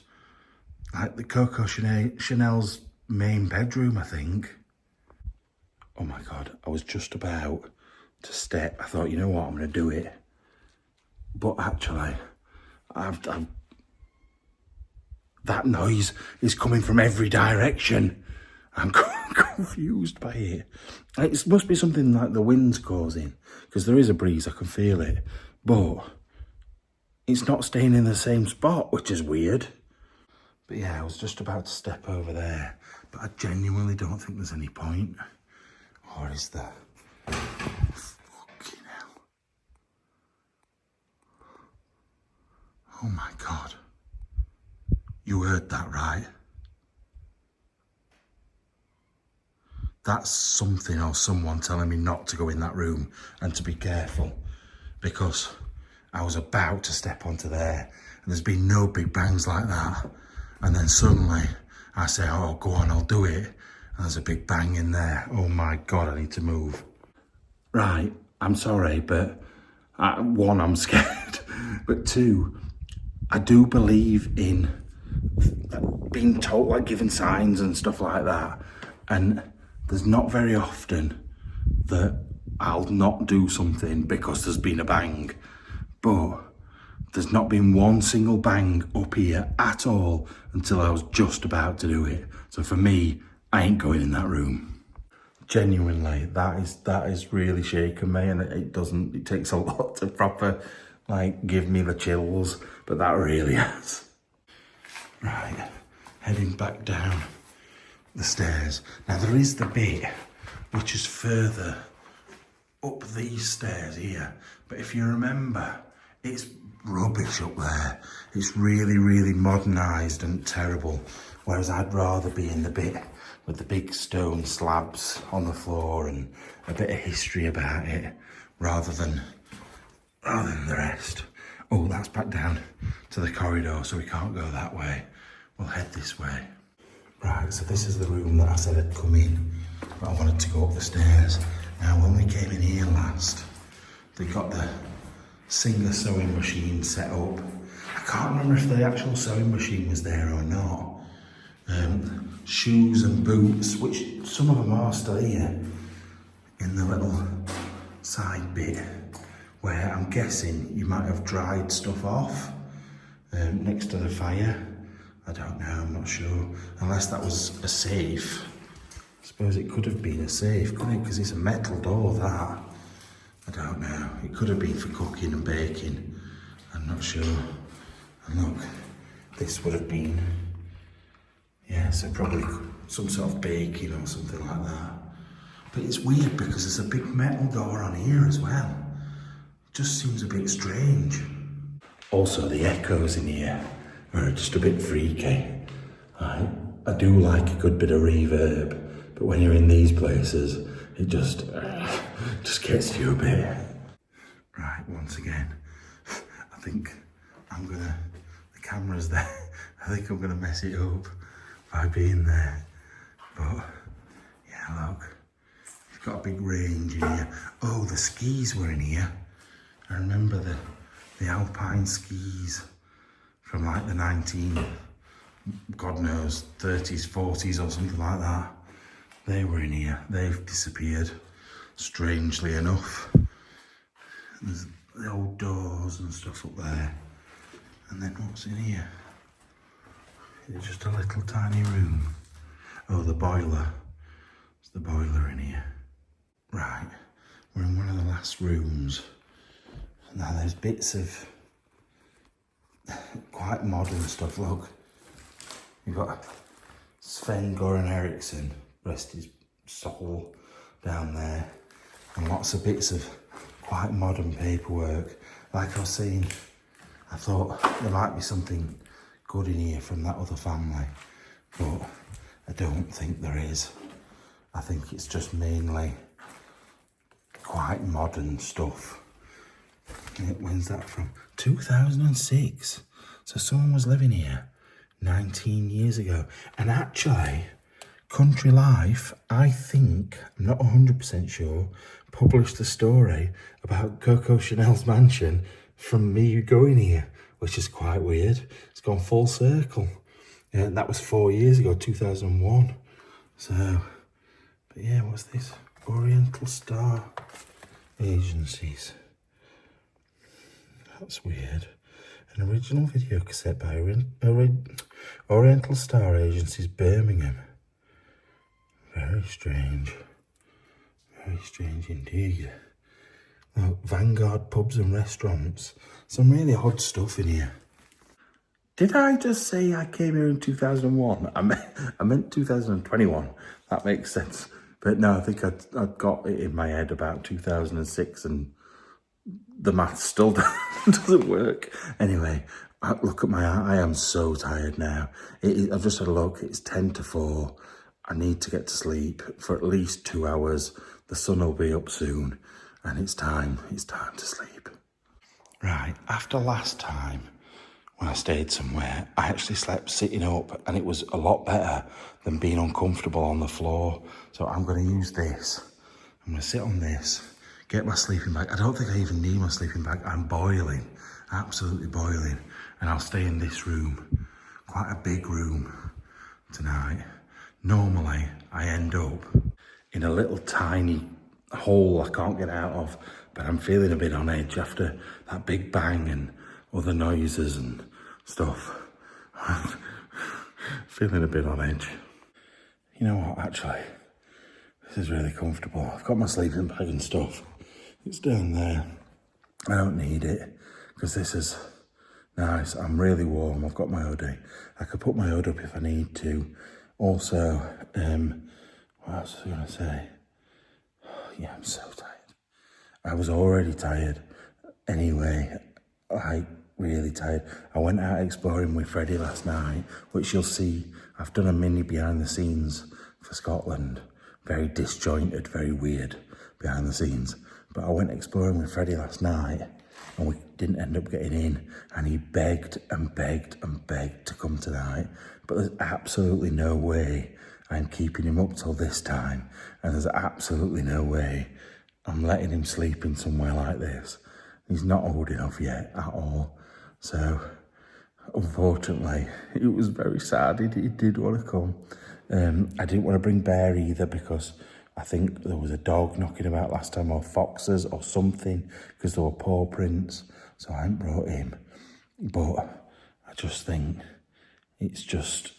like the Coco Chanel's main bedroom, I think. Oh my God, I was just about to step. I thought, you know what, I'm going to do it. But actually, that noise is coming from every direction. I'm confused by it. It must be something like the wind's causing, because there is a breeze, I can feel it. But it's not staying in the same spot, which is weird. But yeah, I was just about to step over there, but I genuinely don't think there's any point. Or is there? Fucking hell. Oh my God. You heard that right. That's something or someone telling me not to go in that room and to be careful, because I was about to step onto there and there's been no big bangs like that. And then suddenly I say, oh, go on, I'll do it. And there's a big bang in there. Oh my God, I need to move. Right, I'm sorry, but one, I'm scared. But two, I do believe in being told, like giving signs and stuff like that. And there's not very often that I'll not do something because there's been a bang. But there's not been one single bang up here at all until I was just about to do it. So for me, I ain't going in that room. Genuinely, that is really shaking me, and it takes a lot to proper, like, give me the chills, but that really has. Right, heading back down the stairs. Now there is the bit which is further up these stairs here, but if you remember, it's rubbish up there. It's really, really modernised and terrible, whereas I'd rather be in the bit with the big stone slabs on the floor and a bit of history about it, rather than the rest. Oh, that's back down to the corridor, so we can't go that way. We'll head this way. Right, so this is the room that I said I'd come in, but I wanted to go up the stairs. Now, when we came in here last, they got the Singer sewing machine set up. I can't remember if the actual sewing machine was there or not. Shoes and boots, which some of them are still here, in the little side bit, where I'm guessing you might have dried stuff off next to the fire. I don't know, I'm not sure. Unless that was a safe. I suppose it could have been a safe, couldn't it? Because it's a metal door, that. I don't know. It could have been for cooking and baking. I'm not sure. And look, this would have been, yeah, so probably some sort of baking or something like that. But it's weird because there's a big metal door on here as well. It just seems a bit strange. Also, the echoes in here are just a bit freaky. I do like a good bit of reverb, but when you're in these places, it just gets to you a bit. Right, once again, I think the camera's there. I think I'm gonna mess it up by being there. But yeah, look, it's got a big range in here. Oh, the skis were in here. I remember the alpine skis from like the God knows, 30s, 40s or something like that. They were in here. They've disappeared, strangely enough. There's the old doors and stuff up there. And then what's in here? It's just a little tiny room. Oh, the boiler. There's the boiler in here. Right, we're in one of the last rooms. Now there's bits of quite modern stuff. Look, you've got Sven Goran Eriksson, rest his soul, down there, and lots of bits of quite modern paperwork. Like I was saying, I thought there might be something good in here from that other family, but I don't think there is. I think it's just mainly quite modern stuff. When's that from? 2006. So someone was living here 19 years ago. And actually, Country Life, I think, I'm not 100% sure, published the story about Coco Chanel's mansion from me going here, which is quite weird. It's gone full circle. And that was 4 years ago, 2001. So, but yeah, what's this? Oriental Star Agencies. That's weird. An original video cassette by Oriental Star Agencies, Birmingham. Very strange. Very strange indeed. Look, Vanguard pubs and restaurants. Some really odd stuff in here. Did I just say I came here in 2001? I meant 2021. That makes sense. But no, I think I'd got it in my head about 2006 and the math still doesn't work. Anyway, look at I am so tired now. I've just had a look. It's 10 to 4. I need to get to sleep for at least 2 hours. The sun will be up soon and it's time to sleep. Right, after last time when I stayed somewhere, I actually slept sitting up and it was a lot better than being uncomfortable on the floor. So I'm going to use this. I'm going to sit on this, get my sleeping bag. I don't think I even need my sleeping bag. I'm boiling, absolutely boiling. And I'll stay in this room, quite a big room tonight. Normally, I end up in a little tiny hole I can't get out of, but I'm feeling a bit on edge after that big bang and other noises and stuff. Feeling a bit on edge. You know what, actually, this is really comfortable. I've got my sleeping bag and stuff. It's down there. I don't need it because this is nice. I'm really warm. I've got my hoodie. I could put my hood up if I need to. Also, what else was I going to say? Yeah, I'm so tired. I was already tired. Anyway, really tired. I went out exploring with Freddie last night, which you'll see. I've done a mini behind the scenes for Scotland. Very disjointed, very weird behind the scenes. But I went exploring with Freddie last night and we didn't end up getting in. And he begged and begged and begged to come tonight. But there's absolutely no way I'm keeping him up till this time. And there's absolutely no way I'm letting him sleep in somewhere like this. He's not old enough yet at all. So, unfortunately, it was very sad. He did want to come. I didn't want to bring Bear either because I think there was a dog knocking about last time, or foxes or something, because there were paw prints. So I hadn't brought him. But I just think it's just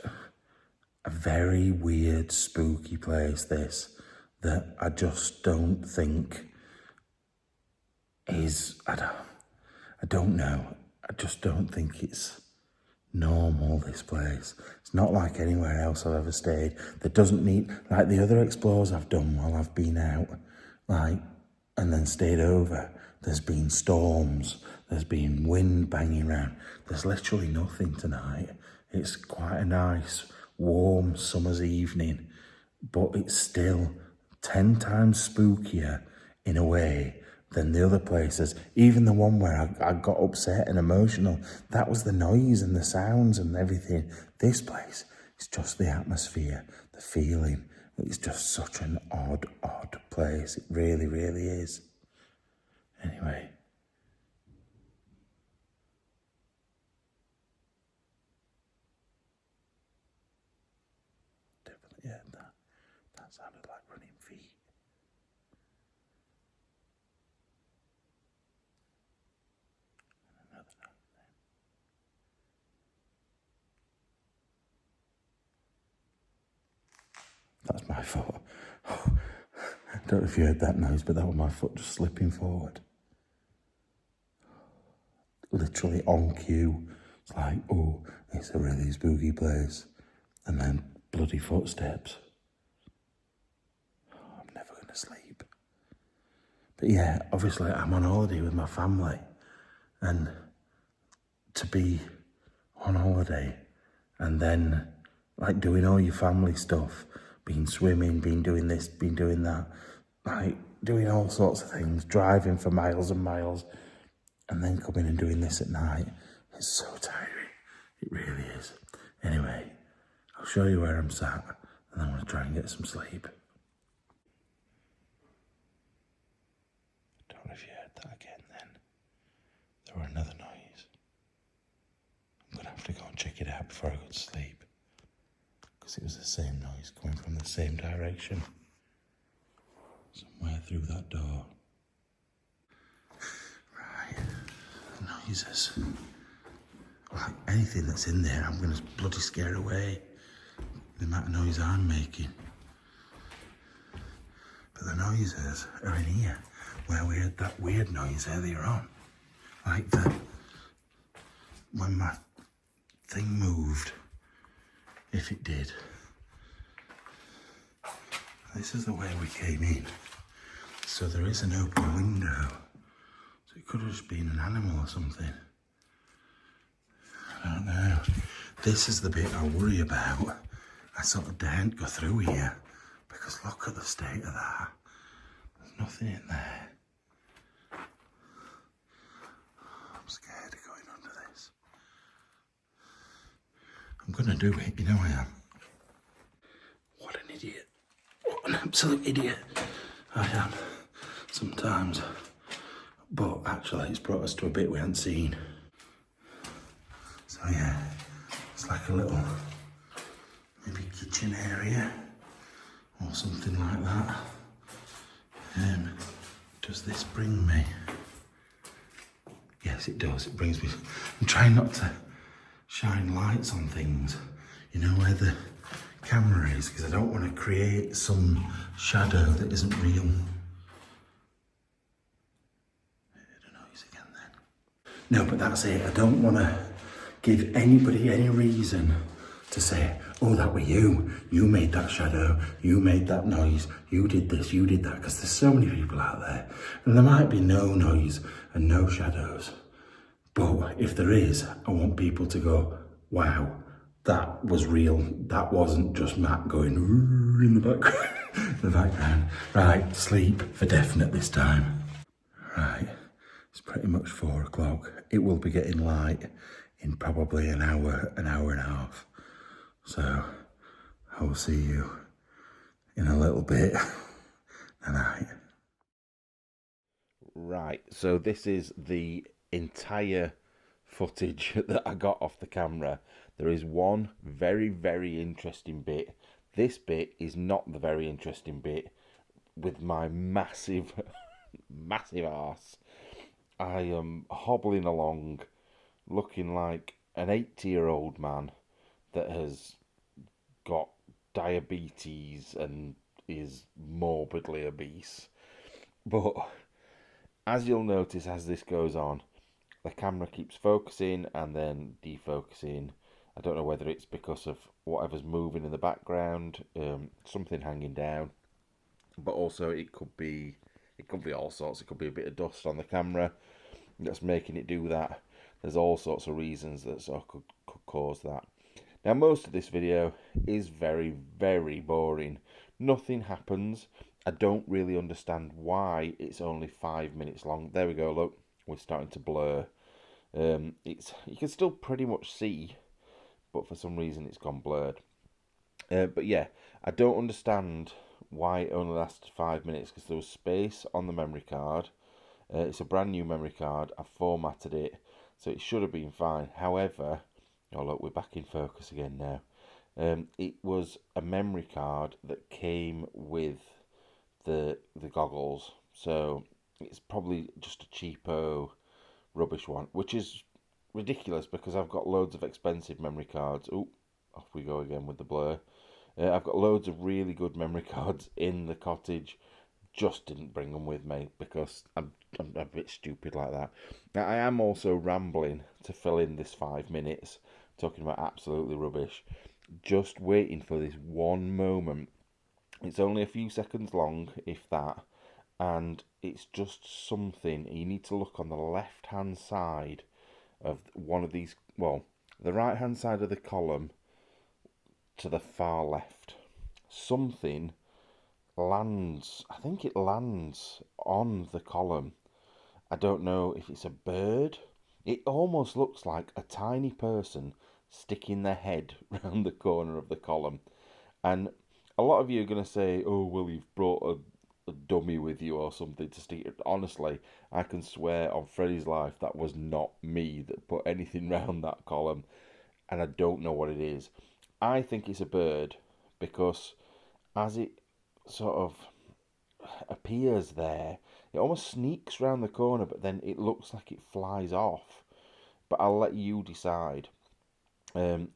a very weird, spooky place, this, that I just don't think is, I don't know. I just don't think it's normal, this place. It's not like anywhere else I've ever stayed. That doesn't need, like the other explores I've done while I've been out, like, and then stayed over. There's been storms. There's been wind banging around. There's literally nothing tonight. It's quite a nice, warm summer's evening, but it's still 10 times spookier in a way than the other places. Even the one where I got upset and emotional, that was the noise and the sounds and everything. This place is just the atmosphere, the feeling. It's just such an odd place. It really, really is. Anyway. Definitely, yeah, that sounded like running feet. Another note then. That's my foot. I don't know if you heard that noise, but that was my foot just slipping forward. Literally on cue. It's like, oh, it's a really spooky place. And then bloody footsteps. I'm never going to sleep. But yeah, obviously I'm on holiday with my family. And to be on holiday and then doing all your family stuff, been swimming, been doing this, been doing that, doing all sorts of things, driving for miles and miles, and then coming and doing this at night. It's so tiring. It really is. Anyway, I'll show you where I'm sat, and I'm going to try and get some sleep. I don't know if you heard that again then. There were another noise. I'm going to have to go and check it out before I go to sleep, because it was the same noise coming from the same direction. Somewhere through that door. Right, noises. Like anything that's in there, I'm going to bloody scare away. The amount of noise I'm making. But the noises are in here, where we heard that weird noise earlier on. Like when my thing moved, if it did. This is the way we came in. So there is an open window. So it could have just been an animal or something. I don't know. This is the bit I worry about. I sort of daren't go through here, because look at the state of that. There's nothing in there. I'm scared of going under this. I'm gonna do it, you know I am. What an idiot. What an absolute idiot I am sometimes. But actually it's brought us to a bit we hadn't seen. So yeah, it's like a little maybe kitchen area or something like that. Does this bring me? Yes, it does. It brings me. I'm trying not to shine lights on things, you know, where the camera is, because I don't want to create some shadow that isn't real. I heard a noise again then. No, but that's it. I don't want to give anybody any reason to say, oh, that were you. You made that shadow. You made that noise. You did this. You did that. Because there's so many people out there. And there might be no noise and no shadows. But if there is, I want people to go, wow, that was real. That wasn't just Matt going in the background. In the background. Right, sleep for definite this time. Right, it's pretty much 4 o'clock. It will be getting light in probably an hour and a half. So I will see you in a little bit. Night. Right, so this is the entire footage that I got off the camera. There is one very, very interesting bit. This bit is not the very interesting bit with my massive, massive arse. I am hobbling along looking like an 80-year-old man that has got diabetes and is morbidly obese. But as you'll notice as this goes on, the camera keeps focusing and then defocusing. I don't know whether it's because of whatever's moving in the background, something hanging down, but also it could be all sorts. It could be a bit of dust on the camera that's making it do that. There's all sorts of reasons that sort of could cause that. Now, most of this video is very, very boring. Nothing happens. I don't really understand why it's only 5 minutes long. There we go, look, we're starting to blur. You can still pretty much see, but for some reason it's gone blurred. But yeah, I don't understand why it only lasted 5 minutes, because there was space on the memory card. It's a brand new memory card. I formatted it, so it should have been fine. However, oh look, we're back in focus again now. It was a memory card that came with the goggles, so it's probably just a cheapo rubbish one, which is ridiculous because I've got loads of expensive memory cards. Oh, off we go again with the blur. I've got loads of really good memory cards in the cottage. Just didn't bring them with me because I'm a bit stupid like that. Now, I am also rambling to fill in this 5 minutes, talking about absolutely rubbish, just waiting for this one moment. It's only a few seconds long, if that, and it's just something. You need to look on the left-hand side of one of these, well, the right-hand side of the column to the far left. Something lands, I think it lands on the column. I don't know if it's a bird. It almost looks like a tiny person sticking their head round the corner of the column. And a lot of you are going to say, oh, well, you've brought a dummy with you or something to stick it. Honestly, I can swear on Freddie's life that was not me that put anything round that column. And I don't know what it is. I think it's a bird because as it sort of appears there, it almost sneaks round the corner, but then it looks like it flies off. But I'll let you decide. I've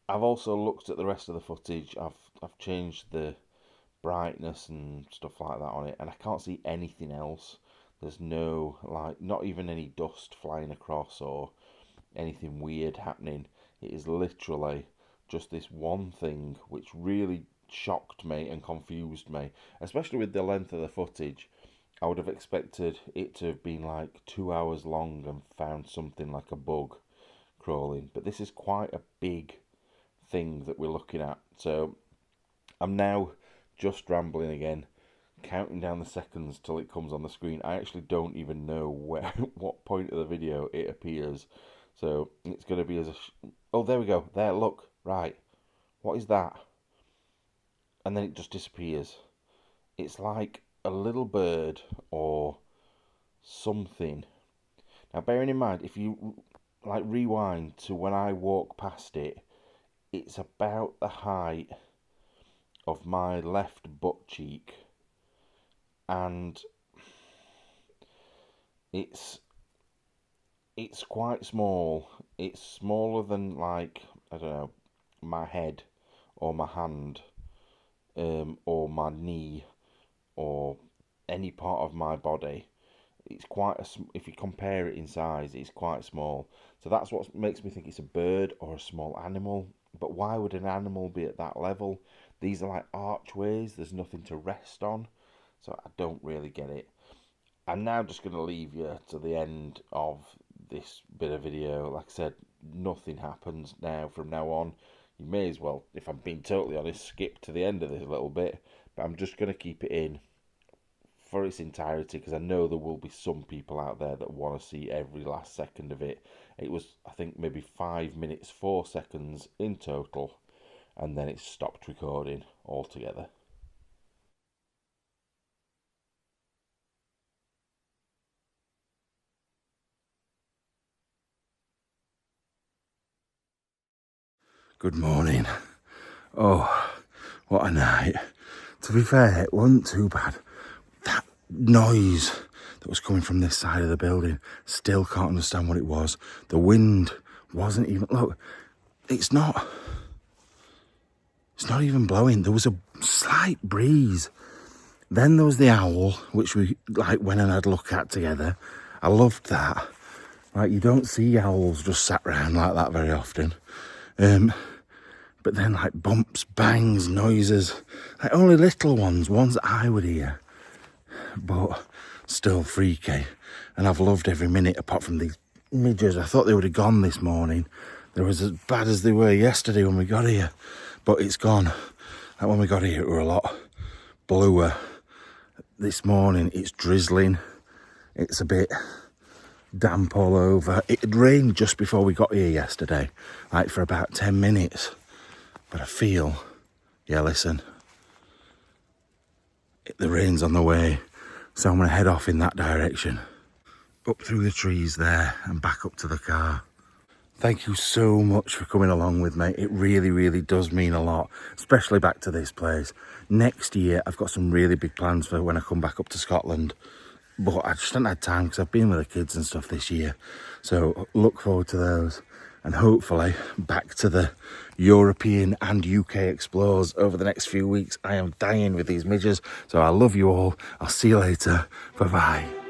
also looked at the rest of the footage. I've changed the brightness and stuff like that on it, and I can't see anything else. There's no, like, not even any dust flying across or anything weird happening. It is literally just this one thing which really shocked me and confused me, especially with the length of the footage. I would have expected it to have been like 2 hours long and found something like a bug crawling, but this is quite a big thing that we're looking at. So I'm now just rambling again, counting down the seconds till it comes on the screen. I actually don't even know where, what point of the video it appears. So it's going to be as a... oh, there we go. There, look. Right. What is that? And then it just disappears. It's like a little bird or something. Now, bearing in mind, if you like rewind to when I walk past it, it's about the height of my left butt cheek, and it's quite small. It's smaller than, like, I don't know, my head or my hand, or my knee or any part of my body. It's quite a, if you compare it in size, it's quite small. So that's what makes me think it's a bird or a small animal. But why would an animal be at that level? These are like archways. There's nothing to rest on. So I don't really get it. I'm now just going to leave you to the end of this bit of video. Like I said, nothing happens now from now on. You may as well, if I'm being totally honest, skip to the end of this little bit. But I'm just going to keep it in for its entirety, because I know there will be some people out there that want to see every last second of it. It was, I think, maybe 5 minutes 4 seconds in total, and then it stopped recording altogether. Good morning. Oh, what a night. To be fair, it wasn't too bad. That noise that was coming from this side of the building, still can't understand what it was. The wind wasn't even, look, it's not even blowing. There was a slight breeze. Then there was the owl, which we like went and had a look at together. I loved that. Like, you don't see owls just sat around like that very often. But then, like, bumps, bangs, noises, like only little ones that I would hear, but still freaky. And I've loved every minute, apart from these midges. I thought they would have gone this morning. They were as bad as they were yesterday when we got here, but it's gone. Like, when we got here, it were a lot bluer. This morning, it's drizzling. It's a bit damp all over. It had rained just before we got here yesterday, like for about 10 minutes. But I feel, yeah, listen, the rain's on the way, so I'm going to head off in that direction. Up through the trees there and back up to the car. Thank you so much for coming along with me. It really, really does mean a lot, especially back to this place. Next year, I've got some really big plans for when I come back up to Scotland. But I just haven't had time because I've been with the kids and stuff this year. So look forward to those. And hopefully back to the European and UK explores over the next few weeks. I am dying with these midges. So I love you all. I'll see you later. Bye-bye.